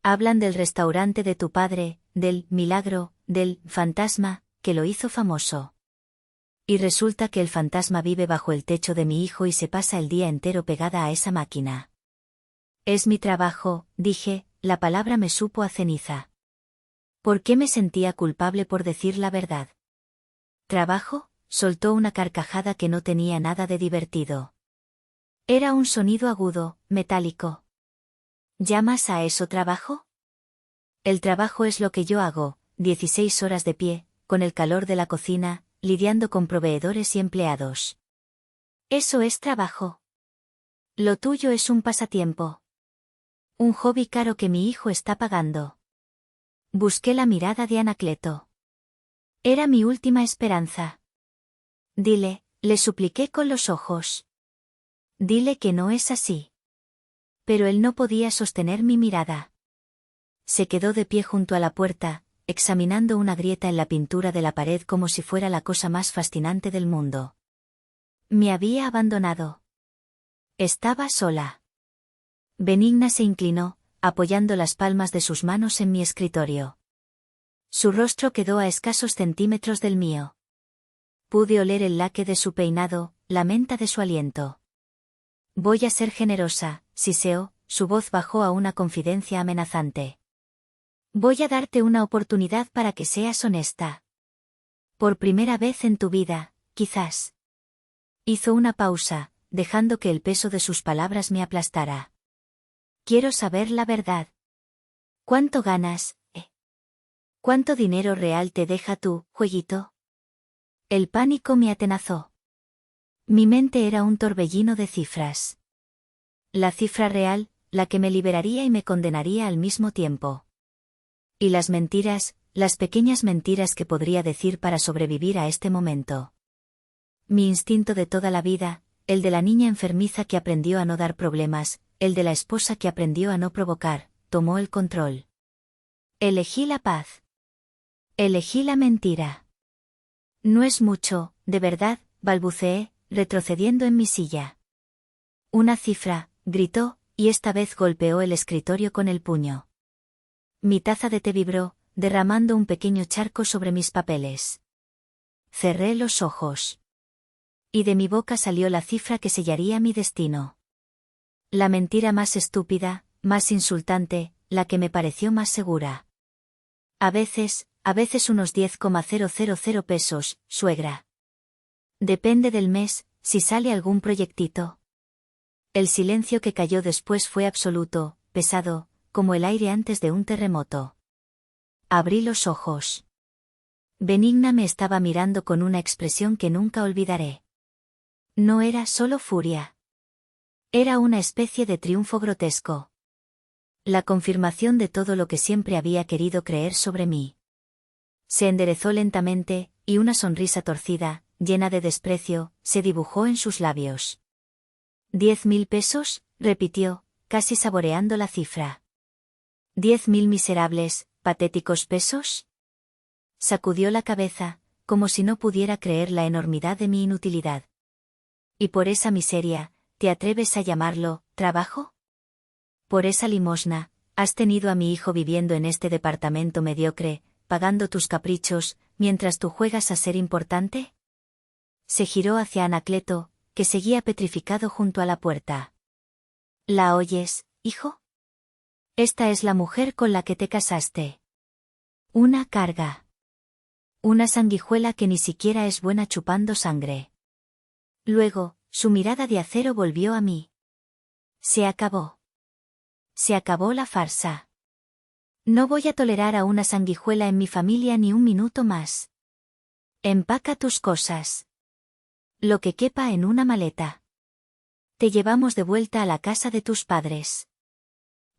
Hablan del restaurante de tu padre, del milagro, del fantasma, que lo hizo famoso. Y resulta que el fantasma vive bajo el techo de mi hijo y se pasa el día entero pegada a esa máquina. Es mi trabajo, dije, la palabra me supo a ceniza. ¿Por qué me sentía culpable por decir la verdad? ¿Trabajo? Soltó una carcajada que no tenía nada de divertido. Era un sonido agudo, metálico. ¿Llamas a eso trabajo? El trabajo es lo que yo hago, 16 horas de pie, con el calor de la cocina, lidiando con proveedores y empleados. Eso es trabajo. Lo tuyo es un pasatiempo. Un hobby caro que mi hijo está pagando. Busqué la mirada de Anacleto. Era mi última esperanza. Dile, le supliqué con los ojos. Dile que no es así. Pero él no podía sostener mi mirada. Se quedó de pie junto a la puerta, examinando una grieta en la pintura de la pared como si fuera la cosa más fascinante del mundo. Me había abandonado. Estaba sola. Benigna se inclinó, apoyando las palmas de sus manos en mi escritorio. Su rostro quedó a escasos centímetros del mío. Pude oler el laque de su peinado, la menta de su aliento. Voy a ser generosa, siseó, su voz bajó a una confidencia amenazante. Voy a darte una oportunidad para que seas honesta. Por primera vez en tu vida, quizás. Hizo una pausa, dejando que el peso de sus palabras me aplastara. Quiero saber la verdad. ¿Cuánto ganas, ¿Cuánto dinero real te deja tu jueguito? El pánico me atenazó. Mi mente era un torbellino de cifras. La cifra real, la que me liberaría y me condenaría al mismo tiempo. Y las mentiras, las pequeñas mentiras que podría decir para sobrevivir a este momento. Mi instinto de toda la vida, el de la niña enfermiza que aprendió a no dar problemas, el de la esposa que aprendió a no provocar, tomó el control. Elegí la paz. Elegí la mentira. No es mucho, de verdad, balbuceé, retrocediendo en mi silla. Una cifra, gritó, y esta vez golpeó el escritorio con el puño. Mi taza de té vibró, derramando un pequeño charco sobre mis papeles. Cerré los ojos. Y de mi boca salió la cifra que sellaría mi destino. La mentira más estúpida, más insultante, la que me pareció más segura. A veces unos 10,000 pesos, suegra. Depende del mes, si sale algún proyectito. El silencio que cayó después fue absoluto, pesado, como el aire antes de un terremoto. Abrí los ojos. Benigna me estaba mirando con una expresión que nunca olvidaré. No era solo furia. Era una especie de triunfo grotesco. La confirmación de todo lo que siempre había querido creer sobre mí. Se enderezó lentamente, y una sonrisa torcida, llena de desprecio, se dibujó en sus labios. ¿10.000 pesos? Repitió, casi saboreando la cifra. ¿10.000 miserables, patéticos pesos? Sacudió la cabeza, como si no pudiera creer la enormidad de mi inutilidad. ¿Y por esa miseria, te atreves a llamarlo trabajo? Por esa limosna, has tenido a mi hijo viviendo en este departamento mediocre, pagando tus caprichos, mientras tú juegas a ser importante? Se giró hacia Anacleto, que seguía petrificado junto a la puerta. ¿La oyes, hijo? Esta es la mujer con la que te casaste. Una carga. Una sanguijuela que ni siquiera es buena chupando sangre. Luego, su mirada de acero volvió a mí. Se acabó. Se acabó la farsa. No voy a tolerar a una sanguijuela en mi familia ni un minuto más. Empaca tus cosas. Lo que quepa en una maleta. Te llevamos de vuelta a la casa de tus padres.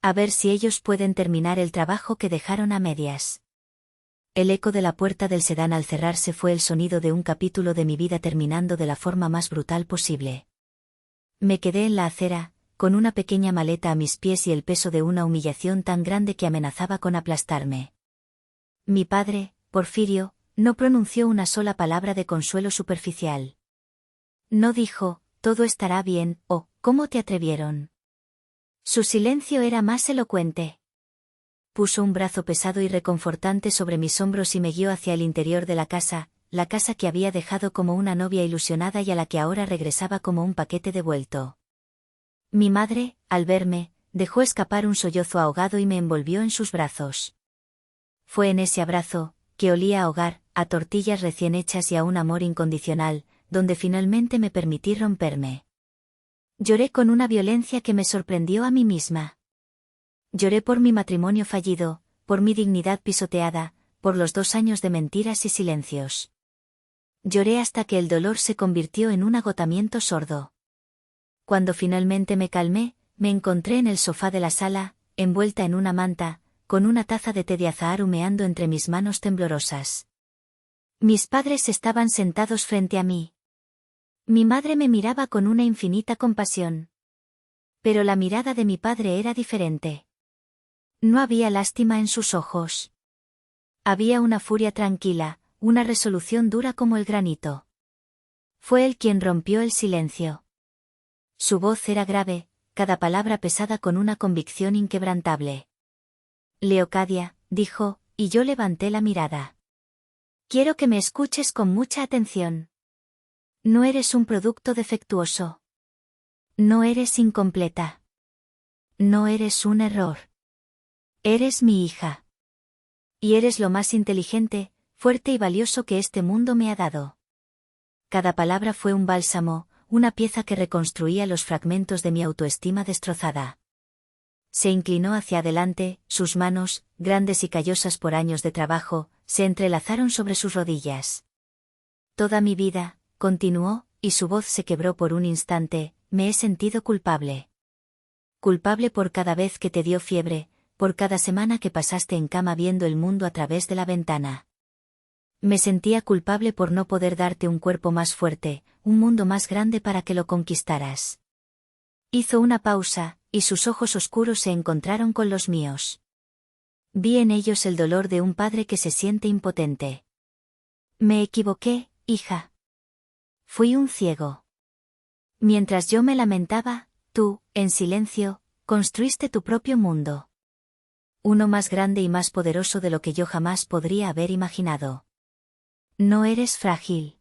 A ver si ellos pueden terminar el trabajo que dejaron a medias. El eco de la puerta del sedán al cerrarse fue el sonido de un capítulo de mi vida terminando de la forma más brutal posible. Me quedé en la acera, con una pequeña maleta a mis pies y el peso de una humillación tan grande que amenazaba con aplastarme. Mi padre, Porfirio, no pronunció una sola palabra de consuelo superficial. No dijo, todo estará bien, o, ¿cómo te atrevieron? Su silencio era más elocuente. Puso un brazo pesado y reconfortante sobre mis hombros y me guió hacia el interior de la casa que había dejado como una novia ilusionada y a la que ahora regresaba como un paquete devuelto. Mi madre, al verme, dejó escapar un sollozo ahogado y me envolvió en sus brazos. Fue en ese abrazo, que olía a hogar, a tortillas recién hechas y a un amor incondicional, donde finalmente me permití romperme. Lloré con una violencia que me sorprendió a mí misma. Lloré por mi matrimonio fallido, por mi dignidad pisoteada, por los 2 años de mentiras y silencios. Lloré hasta que el dolor se convirtió en un agotamiento sordo. Cuando finalmente me calmé, me encontré en el sofá de la sala, envuelta en una manta, con una taza de té de azahar humeando entre mis manos temblorosas. Mis padres estaban sentados frente a mí. Mi madre me miraba con una infinita compasión. Pero la mirada de mi padre era diferente. No había lástima en sus ojos. Había una furia tranquila, una resolución dura como el granito. Fue él quien rompió el silencio. Su voz era grave, cada palabra pesada con una convicción inquebrantable. Leocadia, dijo, y yo levanté la mirada. Quiero que me escuches con mucha atención. No eres un producto defectuoso. No eres incompleta. No eres un error. Eres mi hija. Y eres lo más inteligente, fuerte y valioso que este mundo me ha dado. Cada palabra fue un bálsamo, una pieza que reconstruía los fragmentos de mi autoestima destrozada. Se inclinó hacia adelante, sus manos, grandes y callosas por años de trabajo, se entrelazaron sobre sus rodillas. Toda mi vida, continuó, y su voz se quebró por un instante, me he sentido culpable. Culpable por cada vez que te dio fiebre, por cada semana que pasaste en cama viendo el mundo a través de la ventana. Me sentía culpable por no poder darte un cuerpo más fuerte, un mundo más grande para que lo conquistaras. Hizo una pausa, y sus ojos oscuros se encontraron con los míos. Vi en ellos el dolor de un padre que se siente impotente. Me equivoqué, hija. Fui un ciego. Mientras yo me lamentaba, tú, en silencio, construiste tu propio mundo. Uno más grande y más poderoso de lo que yo jamás podría haber imaginado. No eres frágil.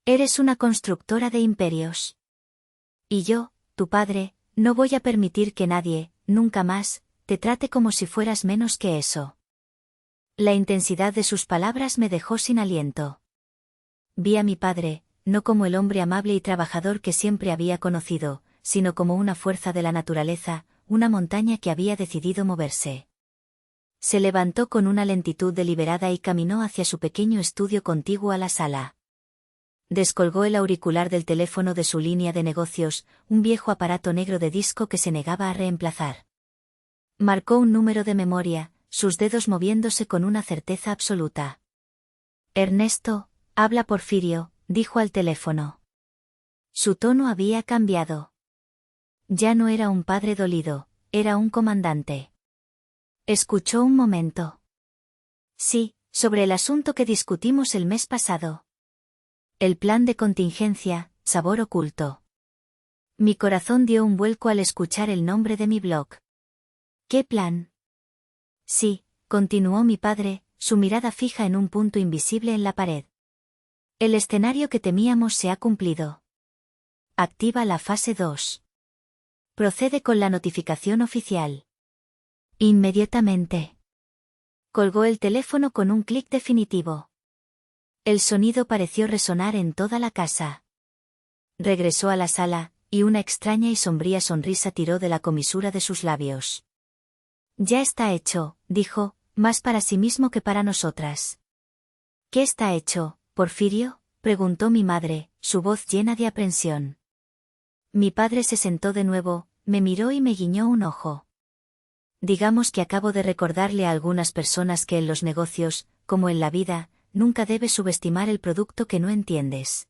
Eres una constructora de imperios. Y yo, tu padre, no voy a permitir que nadie, nunca más, te trate como si fueras menos que eso. La intensidad de sus palabras me dejó sin aliento. Vi a mi padre, no como el hombre amable y trabajador que siempre había conocido, sino como una fuerza de la naturaleza, una montaña que había decidido moverse. Se levantó con una lentitud deliberada y caminó hacia su pequeño estudio contiguo a la sala. Descolgó el auricular del teléfono de su línea de negocios, un viejo aparato negro de disco que se negaba a reemplazar. Marcó un número de memoria, sus dedos moviéndose con una certeza absoluta. Ernesto, habla Porfirio, dijo al teléfono. Su tono había cambiado. Ya no era un padre dolido, era un comandante. Escuchó un momento. Sí, sobre el asunto que discutimos el mes pasado. El plan de contingencia, sabor oculto. Mi corazón dio un vuelco al escuchar el nombre de mi blog. ¿Qué plan? Sí, continuó mi padre, su mirada fija en un punto invisible en la pared. El escenario que temíamos se ha cumplido. Activa la fase 2. Procede con la notificación oficial. Inmediatamente. Colgó el teléfono con un clic definitivo. El sonido pareció resonar en toda la casa. Regresó a la sala, y una extraña y sombría sonrisa tiró de la comisura de sus labios. Ya está hecho, dijo, más para sí mismo que para nosotras. ¿Qué está hecho, Porfirio?, preguntó mi madre, su voz llena de aprensión. Mi padre se sentó de nuevo, me miró y me guiñó un ojo. Digamos que acabo de recordarle a algunas personas que en los negocios, como en la vida, nunca debes subestimar el producto que no entiendes.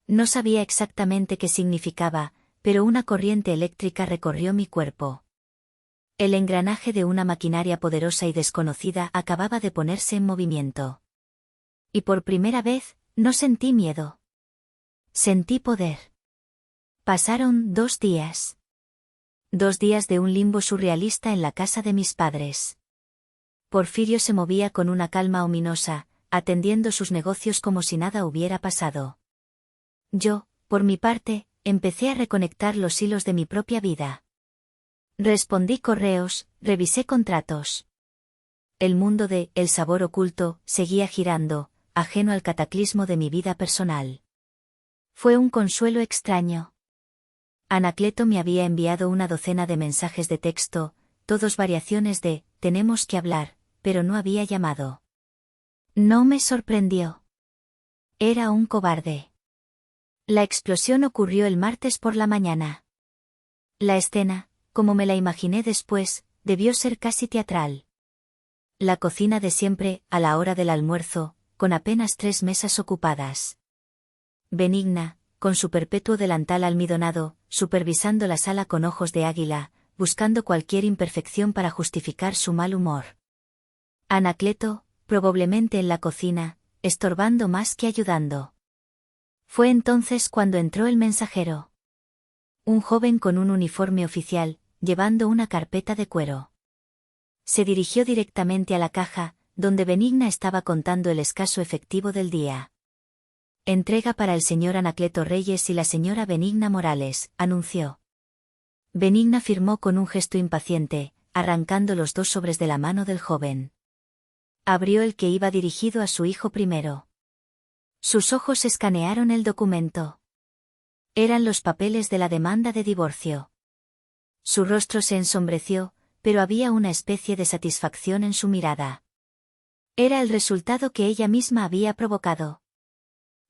No sabía exactamente qué significaba, pero una corriente eléctrica recorrió mi cuerpo. El engranaje de una maquinaria poderosa y desconocida acababa de ponerse en movimiento. Y por primera vez, no sentí miedo. Sentí poder. Pasaron 2 días. 2 días de un limbo surrealista en la casa de mis padres. Porfirio se movía con una calma ominosa, atendiendo sus negocios como si nada hubiera pasado. Yo, por mi parte, empecé a reconectar los hilos de mi propia vida. Respondí correos, revisé contratos. El mundo de El sabor oculto seguía girando, ajeno al cataclismo de mi vida personal. Fue un consuelo extraño. Anacleto me había enviado una docena de mensajes de texto, todos variaciones de «tenemos que hablar», pero no había llamado. No me sorprendió. Era un cobarde. La explosión ocurrió el martes por la mañana. La escena, como me la imaginé después, debió ser casi teatral. La cocina de siempre, a la hora del almuerzo, con apenas 3 mesas ocupadas. Benigna, con su perpetuo delantal almidonado, supervisando la sala con ojos de águila, buscando cualquier imperfección para justificar su mal humor. Anacleto, probablemente en la cocina, estorbando más que ayudando. Fue entonces cuando entró el mensajero. Un joven con un uniforme oficial, llevando una carpeta de cuero. Se dirigió directamente a la caja, donde Benigna estaba contando el escaso efectivo del día. Entrega para el señor Anacleto Reyes y la señora Benigna Morales, anunció. Benigna firmó con un gesto impaciente, arrancando los 2 sobres de la mano del joven. Abrió el que iba dirigido a su hijo primero. Sus ojos escanearon el documento. Eran los papeles de la demanda de divorcio. Su rostro se ensombreció, pero había una especie de satisfacción en su mirada. Era el resultado que ella misma había provocado.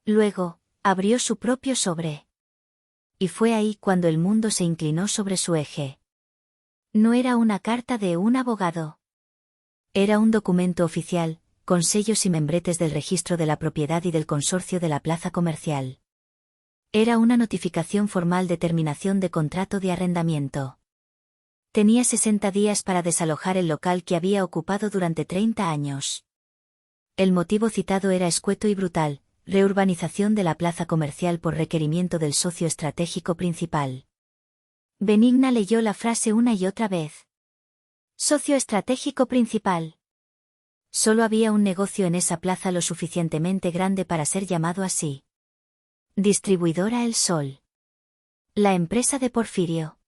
Luego, abrió su propio sobre. Y fue ahí cuando el mundo se inclinó sobre su eje. No era una carta de un abogado. Era un documento oficial, con sellos y membretes del registro de la propiedad y del consorcio de la plaza comercial. Era una notificación formal de terminación de contrato de arrendamiento. Tenía 60 días para desalojar el local que había ocupado durante 30 años. El motivo citado era escueto y brutal: reurbanización de la plaza comercial por requerimiento del socio estratégico principal. Benigna leyó la frase una y otra vez. Socio estratégico principal. Solo había un negocio en esa plaza lo suficientemente grande para ser llamado así. Distribuidora El Sol. La empresa de Porfirio.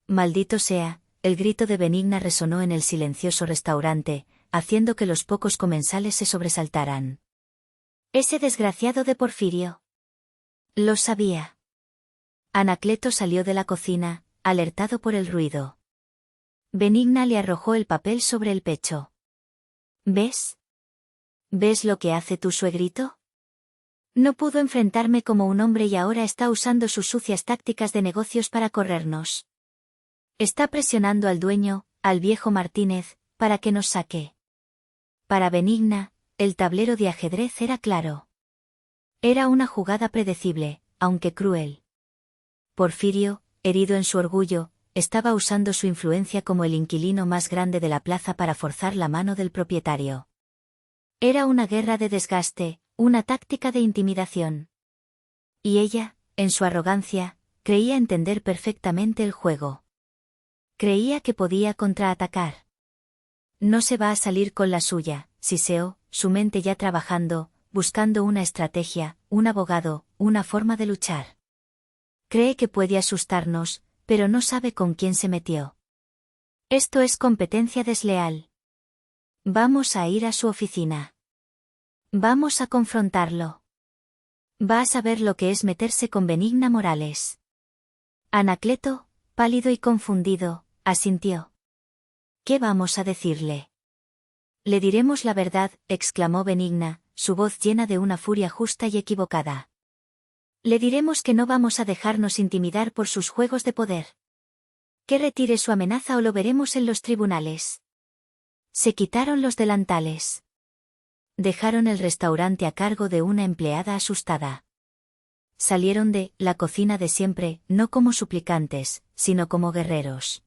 Maldito sea, el grito de Benigna resonó en el silencioso restaurante, haciendo que los pocos comensales se sobresaltaran. Ese desgraciado de Porfirio. Lo sabía. Anacleto salió de la cocina, alertado por el ruido. Benigna le arrojó el papel sobre el pecho. ¿Ves? ¿Ves lo que hace tu suegrito? No pudo enfrentarme como un hombre y ahora está usando sus sucias tácticas de negocios para corrernos. Está presionando al dueño, al viejo Martínez, para que nos saque. Para Benigna, el tablero de ajedrez era claro. Era una jugada predecible, aunque cruel. Porfirio, herido en su orgullo, estaba usando su influencia como el inquilino más grande de la plaza para forzar la mano del propietario. Era una guerra de desgaste, una táctica de intimidación. Y ella, en su arrogancia, creía entender perfectamente el juego. Creía que podía contraatacar. No se va a salir con la suya, siseó, su mente ya trabajando, buscando una estrategia, un abogado, una forma de luchar. Cree que puede asustarnos, pero no sabe con quién se metió. Esto es competencia desleal. Vamos a ir a su oficina. Vamos a confrontarlo. Va a saber lo que es meterse con Benigna Morales. Anacleto, pálido y confundido, asintió. ¿Qué vamos a decirle? Le diremos la verdad, exclamó Benigna, su voz llena de una furia justa y equivocada. Le diremos que no vamos a dejarnos intimidar por sus juegos de poder. Que retire su amenaza o lo veremos en los tribunales. Se quitaron los delantales. Dejaron el restaurante a cargo de una empleada asustada. Salieron de la cocina de siempre, no como suplicantes, sino como guerreros.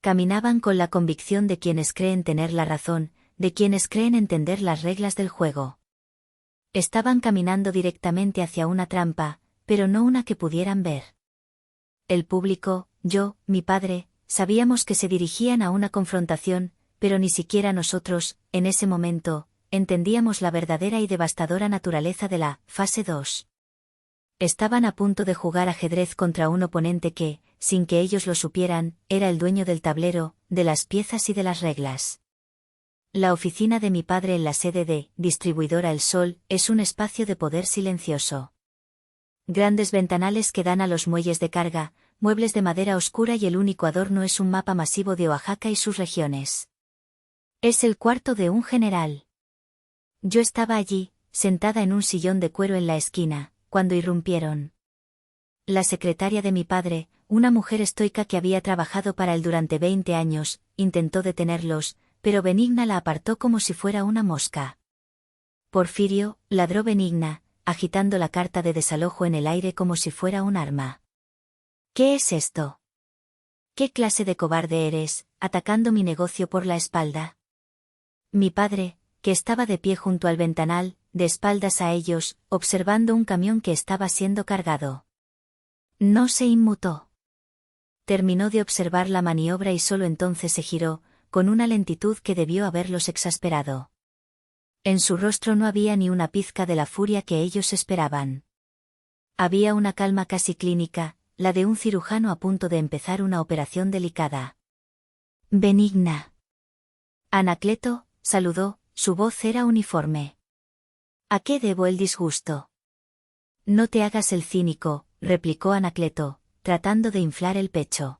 Caminaban con la convicción de quienes creen tener la razón, de quienes creen entender las reglas del juego. Estaban caminando directamente hacia una trampa, pero no una que pudieran ver. El público, yo, mi padre, sabíamos que se dirigían a una confrontación, pero ni siquiera nosotros, en ese momento, entendíamos la verdadera y devastadora naturaleza de la fase 2. Estaban a punto de jugar ajedrez contra un oponente que, sin que ellos lo supieran, era el dueño del tablero, de las piezas y de las reglas. La oficina de mi padre en la sede de Distribuidora El Sol es un espacio de poder silencioso. Grandes ventanales que dan a los muelles de carga, muebles de madera oscura y el único adorno es un mapa masivo de Oaxaca y sus regiones. Es el cuarto de un general. Yo estaba allí, sentada en un sillón de cuero en la esquina, cuando irrumpieron. La secretaria de mi padre, una mujer estoica que había trabajado para él durante 20 años, intentó detenerlos, pero Benigna la apartó como si fuera una mosca. Porfirio, ladró Benigna, agitando la carta de desalojo en el aire como si fuera un arma. ¿Qué es esto? ¿Qué clase de cobarde eres, atacando mi negocio por la espalda? Mi padre, que estaba de pie junto al ventanal, de espaldas a ellos, observando un camión que estaba siendo cargado. No se inmutó. Terminó de observar la maniobra y solo entonces se giró, con una lentitud que debió haberlos exasperado. En su rostro no había ni una pizca de la furia que ellos esperaban. Había una calma casi clínica, la de un cirujano a punto de empezar una operación delicada. Benigna. Anacleto, saludó, su voz era uniforme. ¿A qué debo el disgusto? No te hagas el cínico, replicó Anacleto, tratando de inflar el pecho.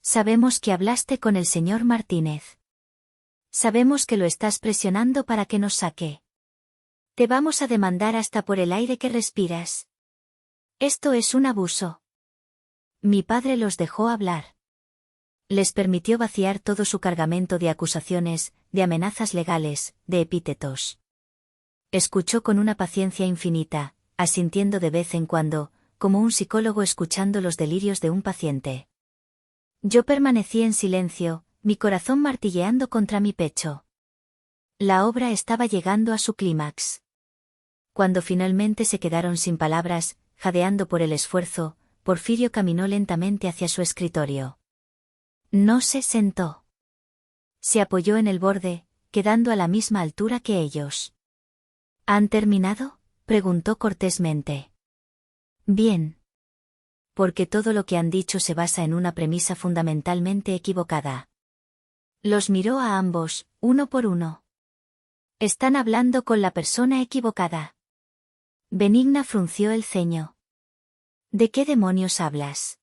Sabemos que hablaste con el señor Martínez. Sabemos que lo estás presionando para que nos saque. Te vamos a demandar hasta por el aire que respiras. Esto es un abuso. Mi padre los dejó hablar. Les permitió vaciar todo su cargamento de acusaciones, de amenazas legales, de epítetos. Escuchó con una paciencia infinita, asintiendo de vez en cuando, como un psicólogo escuchando los delirios de un paciente. Yo permanecí en silencio, mi corazón martilleando contra mi pecho. La obra estaba llegando a su clímax. Cuando finalmente se quedaron sin palabras, jadeando por el esfuerzo, Porfirio caminó lentamente hacia su escritorio. No se sentó. Se apoyó en el borde, quedando a la misma altura que ellos. ¿Han terminado?, preguntó cortésmente. Bien. Porque todo lo que han dicho se basa en una premisa fundamentalmente equivocada. Los miró a ambos, uno por uno. Están hablando con la persona equivocada. Benigna frunció el ceño. ¿De qué demonios hablas?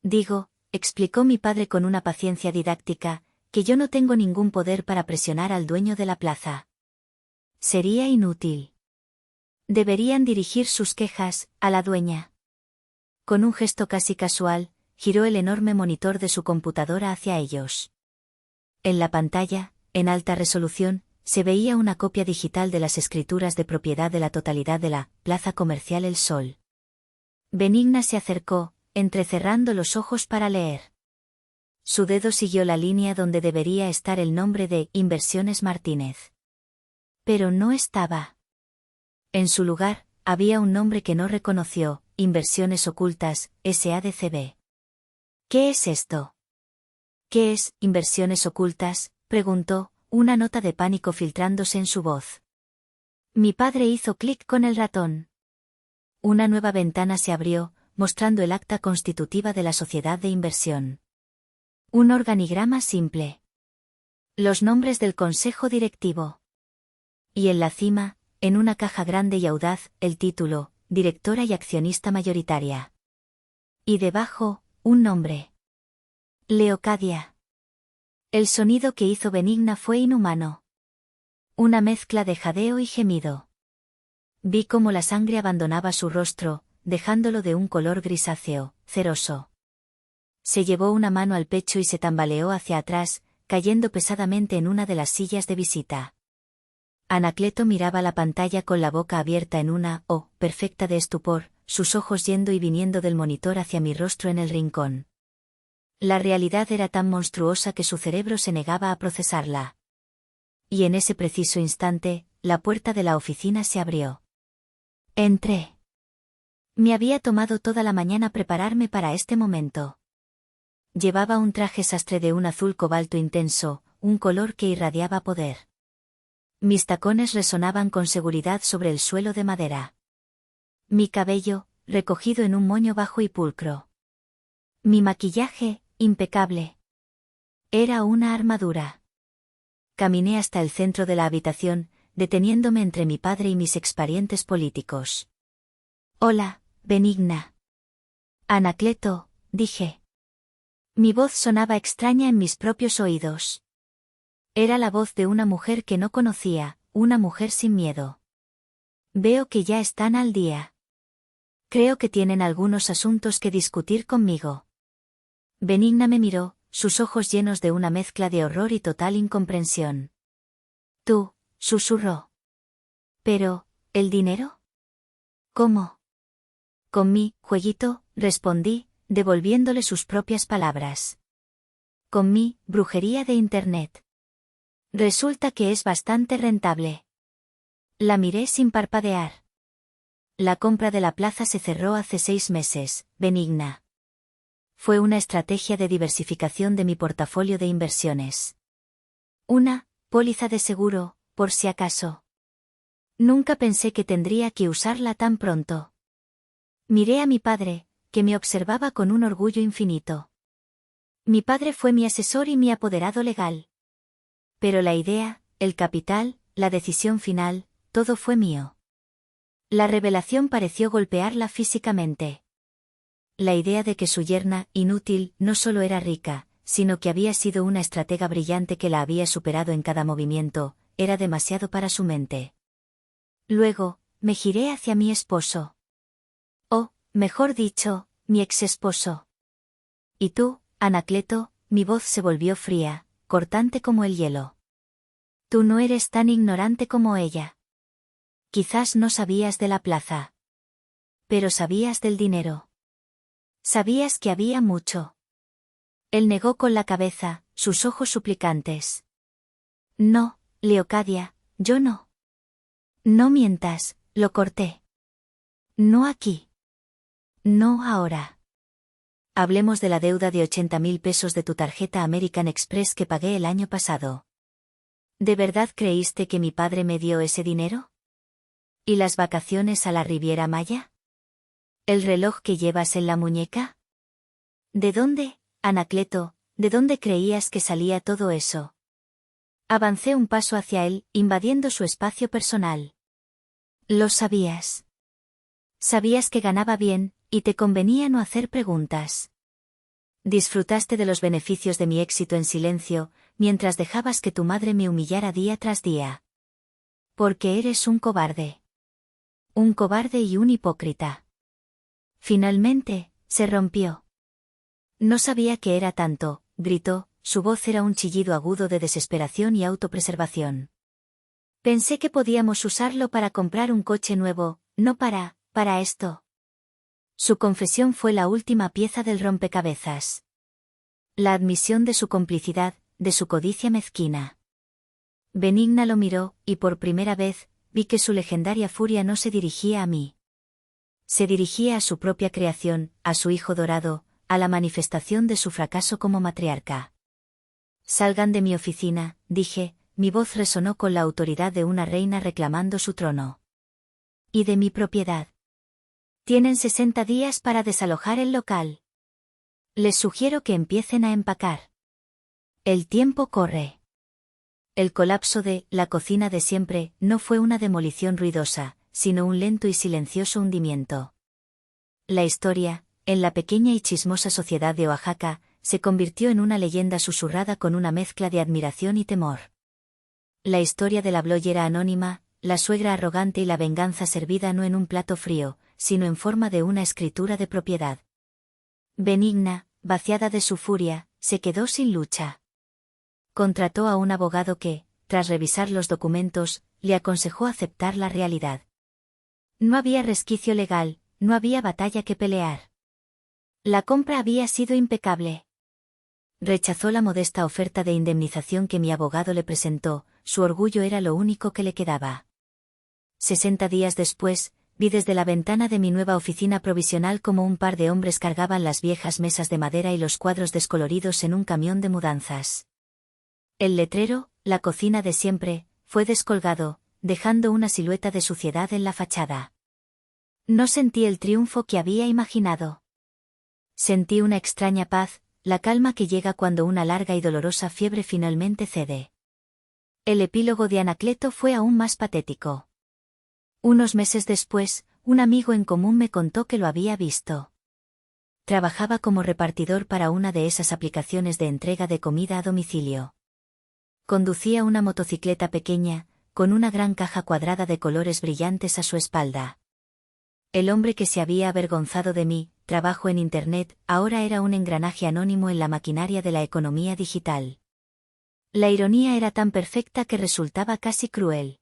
Digo, explicó mi padre con una paciencia didáctica, que yo no tengo ningún poder para presionar al dueño de la plaza. Sería inútil. Deberían dirigir sus quejas a la dueña. Con un gesto casi casual, giró el enorme monitor de su computadora hacia ellos. En la pantalla, en alta resolución, se veía una copia digital de las escrituras de propiedad de la totalidad de la Plaza Comercial El Sol. Benigna se acercó, entrecerrando los ojos para leer. Su dedo siguió la línea donde debería estar el nombre de Inversiones Martínez. Pero no estaba. En su lugar, había un nombre que no reconoció, Inversiones Ocultas, SADCB. ¿Qué es esto? ¿Qué es, Inversiones Ocultas?, preguntó, una nota de pánico filtrándose en su voz. Mi padre hizo clic con el ratón. Una nueva ventana se abrió, mostrando el acta constitutiva de la sociedad de inversión. Un organigrama simple. Los nombres del consejo directivo. Y en la cima, en una caja grande y audaz, el título, directora y accionista mayoritaria. Y debajo, un nombre. Leocadia. El sonido que hizo Benigna fue inhumano. Una mezcla de jadeo y gemido. Vi cómo la sangre abandonaba su rostro, dejándolo de un color grisáceo, ceroso. Se llevó una mano al pecho y se tambaleó hacia atrás, cayendo pesadamente en una de las sillas de visita. Anacleto miraba la pantalla con la boca abierta en una O perfecta de estupor, sus ojos yendo y viniendo del monitor hacia mi rostro en el rincón. La realidad era tan monstruosa que su cerebro se negaba a procesarla. Y en ese preciso instante, la puerta de la oficina se abrió. Entré. Me había tomado toda la mañana prepararme para este momento. Llevaba un traje sastre de un azul cobalto intenso, un color que irradiaba poder. Mis tacones resonaban con seguridad sobre el suelo de madera. Mi cabello, recogido en un moño bajo y pulcro. Mi maquillaje, impecable. Era una armadura. Caminé hasta el centro de la habitación, deteniéndome entre mi padre y mis exparientes políticos. Hola, Benigna. Anacleto, dije. Mi voz sonaba extraña en mis propios oídos. Era la voz de una mujer que no conocía, una mujer sin miedo. Veo que ya están al día. Creo que tienen algunos asuntos que discutir conmigo. Benigna me miró, sus ojos llenos de una mezcla de horror y total incomprensión. Tú, susurró. Pero, ¿el dinero? ¿Cómo? Con mi jueguito, respondí, devolviéndole sus propias palabras. Con mi brujería de Internet. Resulta que es bastante rentable. La miré sin parpadear. La compra de la plaza se cerró hace 6 meses, Benigna. Fue una estrategia de diversificación de mi portafolio de inversiones. Una póliza de seguro, por si acaso. Nunca pensé que tendría que usarla tan pronto. Miré a mi padre, que me observaba con un orgullo infinito. Mi padre fue mi asesor y mi apoderado legal. Pero la idea, el capital, la decisión final, todo fue mío. La revelación pareció golpearla físicamente. La idea de que su yerna, inútil, no solo era rica, sino que había sido una estratega brillante que la había superado en cada movimiento, era demasiado para su mente. Luego, me giré hacia mi esposo. O, mejor dicho, mi exesposo. Y tú, Anacleto, mi voz se volvió fría, cortante como el hielo. Tú no eres tan ignorante como ella. Quizás no sabías de la plaza. Pero sabías del dinero. Sabías que había mucho. Él negó con la cabeza, sus ojos suplicantes. No, Leocadia, yo no. No mientas, lo corté. No aquí. No ahora. Hablemos de la deuda de 80.000 pesos de tu tarjeta American Express que pagué el año pasado. ¿De verdad creíste que mi padre me dio ese dinero? ¿Y las vacaciones a la Riviera Maya? ¿El reloj que llevas en la muñeca? ¿De dónde, Anacleto, de dónde creías que salía todo eso? Avancé un paso hacia él, invadiendo su espacio personal. Lo sabías. Sabías que ganaba bien, y te convenía no hacer preguntas. Disfrutaste de los beneficios de mi éxito en silencio, mientras dejabas que tu madre me humillara día tras día. Porque eres un cobarde. Un cobarde y un hipócrita. Finalmente, se rompió. No sabía que era tanto, gritó, su voz era un chillido agudo de desesperación y autopreservación. Pensé que podíamos usarlo para comprar un coche nuevo, no para esto. Su confesión fue la última pieza del rompecabezas. La admisión de su complicidad, de su codicia mezquina. Benigna lo miró, y por primera vez, vi que su legendaria furia no se dirigía a mí. Se dirigía a su propia creación, a su hijo dorado, a la manifestación de su fracaso como matriarca. Salgan de mi oficina, dije, mi voz resonó con la autoridad de una reina reclamando su trono. Y de mi propiedad. Tienen 60 días para desalojar el local. Les sugiero que empiecen a empacar. El tiempo corre. El colapso de la cocina de siempre no fue una demolición ruidosa, sino un lento y silencioso hundimiento. La historia, en la pequeña y chismosa sociedad de Oaxaca, se convirtió en una leyenda susurrada con una mezcla de admiración y temor. La historia de la bloguera anónima, la suegra arrogante y la venganza servida no en un plato frío, sino en forma de una escritura de propiedad. Benigna, vaciada de su furia, se quedó sin lucha. Contrató a un abogado que, tras revisar los documentos, le aconsejó aceptar la realidad. No había resquicio legal, no había batalla que pelear. La compra había sido impecable. Rechazó la modesta oferta de indemnización que mi abogado le presentó, su orgullo era lo único que le quedaba. 60 días después, vi desde la ventana de mi nueva oficina provisional como un par de hombres cargaban las viejas mesas de madera y los cuadros descoloridos en un camión de mudanzas. El letrero, la cocina de siempre, fue descolgado, dejando una silueta de suciedad en la fachada. No sentí el triunfo que había imaginado. Sentí una extraña paz, la calma que llega cuando una larga y dolorosa fiebre finalmente cede. El epílogo de Anacleto fue aún más patético. Unos meses después, un amigo en común me contó que lo había visto. Trabajaba como repartidor para una de esas aplicaciones de entrega de comida a domicilio. Conducía una motocicleta pequeña, con una gran caja cuadrada de colores brillantes a su espalda. El hombre que se había avergonzado de mí, trabajo en Internet, ahora era un engranaje anónimo en la maquinaria de la economía digital. La ironía era tan perfecta que resultaba casi cruel.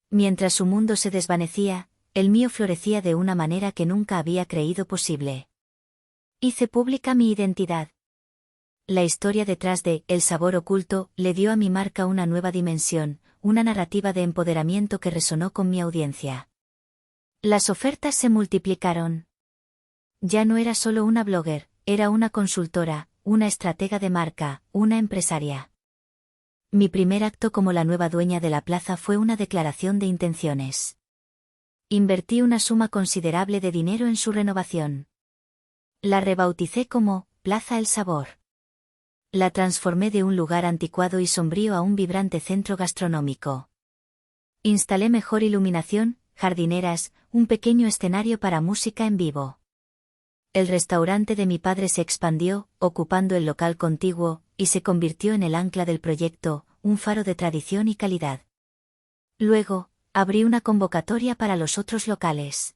Mientras su mundo se desvanecía, el mío florecía de una manera que nunca había creído posible. Hice pública mi identidad. La historia detrás de El sabor oculto le dio a mi marca una nueva dimensión, una narrativa de empoderamiento que resonó con mi audiencia. Las ofertas se multiplicaron. Ya no era solo una blogger, era una consultora, una estratega de marca, una empresaria. Mi primer acto como la nueva dueña de la plaza fue una declaración de intenciones. Invertí una suma considerable de dinero en su renovación. La rebauticé como Plaza El Sabor. La transformé de un lugar anticuado y sombrío a un vibrante centro gastronómico. Instalé mejor iluminación, jardineras, un pequeño escenario para música en vivo. El restaurante de mi padre se expandió, ocupando el local contiguo, y se convirtió en el ancla del proyecto, un faro de tradición y calidad. Luego, abrí una convocatoria para los otros locales.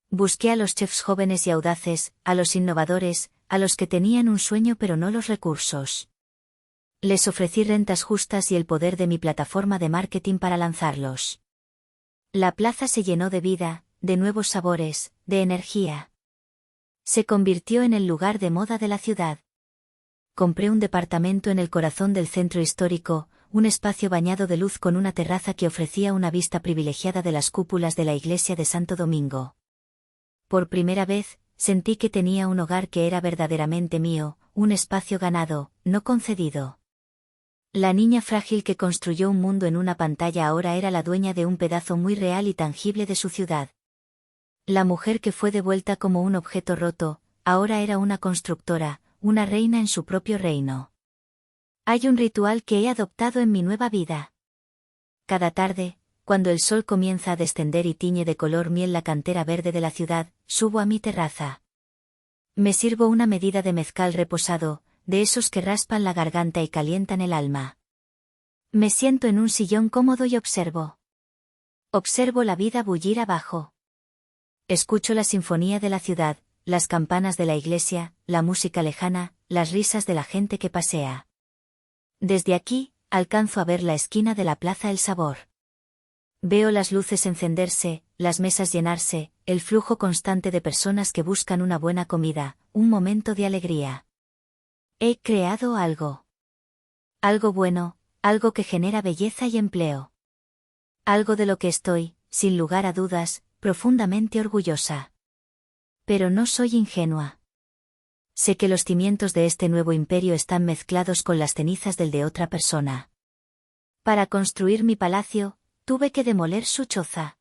Busqué a los chefs jóvenes y audaces, a los innovadores, a los que tenían un sueño pero no los recursos. Les ofrecí rentas justas y el poder de mi plataforma de marketing para lanzarlos. La plaza se llenó de vida, de nuevos sabores, de energía. Se convirtió en el lugar de moda de la ciudad. Compré un departamento en el corazón del centro histórico, un espacio bañado de luz con una terraza que ofrecía una vista privilegiada de las cúpulas de la iglesia de Santo Domingo. Por primera vez, sentí que tenía un hogar que era verdaderamente mío, un espacio ganado, no concedido. La niña frágil que construyó un mundo en una pantalla ahora era la dueña de un pedazo muy real y tangible de su ciudad. La mujer que fue devuelta como un objeto roto, ahora era una constructora, una reina en su propio reino. Hay un ritual que he adoptado en mi nueva vida. Cada tarde, cuando el sol comienza a descender y tiñe de color miel la cantera verde de la ciudad, subo a mi terraza. Me sirvo una medida de mezcal reposado, de esos que raspan la garganta y calientan el alma. Me siento en un sillón cómodo y observo. Observo la vida bullir abajo. Escucho la sinfonía de la ciudad, las campanas de la iglesia, la música lejana, las risas de la gente que pasea. Desde aquí, alcanzo a ver la esquina de la Plaza El Sabor. Veo las luces encenderse, las mesas llenarse, el flujo constante de personas que buscan una buena comida, un momento de alegría. He creado algo. Algo bueno, algo que genera belleza y empleo. Algo de lo que estoy, sin lugar a dudas, profundamente orgullosa. Pero no soy ingenua. Sé que los cimientos de este nuevo imperio están mezclados con las cenizas del de otra persona. Para construir mi palacio, tuve que demoler su choza.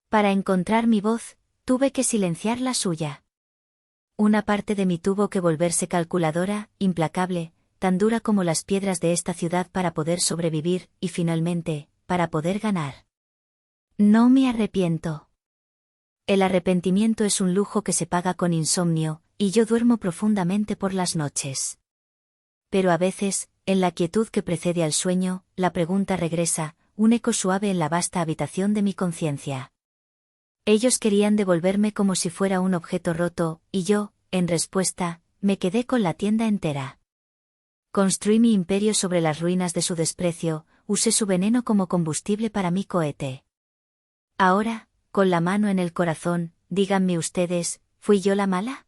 Para encontrar mi voz, tuve que silenciar la suya. Una parte de mí tuvo que volverse calculadora, implacable, tan dura como las piedras de esta ciudad para poder sobrevivir, y finalmente, para poder ganar. No me arrepiento. El arrepentimiento es un lujo que se paga con insomnio, y yo duermo profundamente por las noches. Pero a veces, en la quietud que precede al sueño, la pregunta regresa, un eco suave en la vasta habitación de mi conciencia. Ellos querían devolverme como si fuera un objeto roto, y yo, en respuesta, me quedé con la tienda entera. Construí mi imperio sobre las ruinas de su desprecio, usé su veneno como combustible para mi cohete. Ahora, con la mano en el corazón, díganme ustedes, ¿fui yo la mala?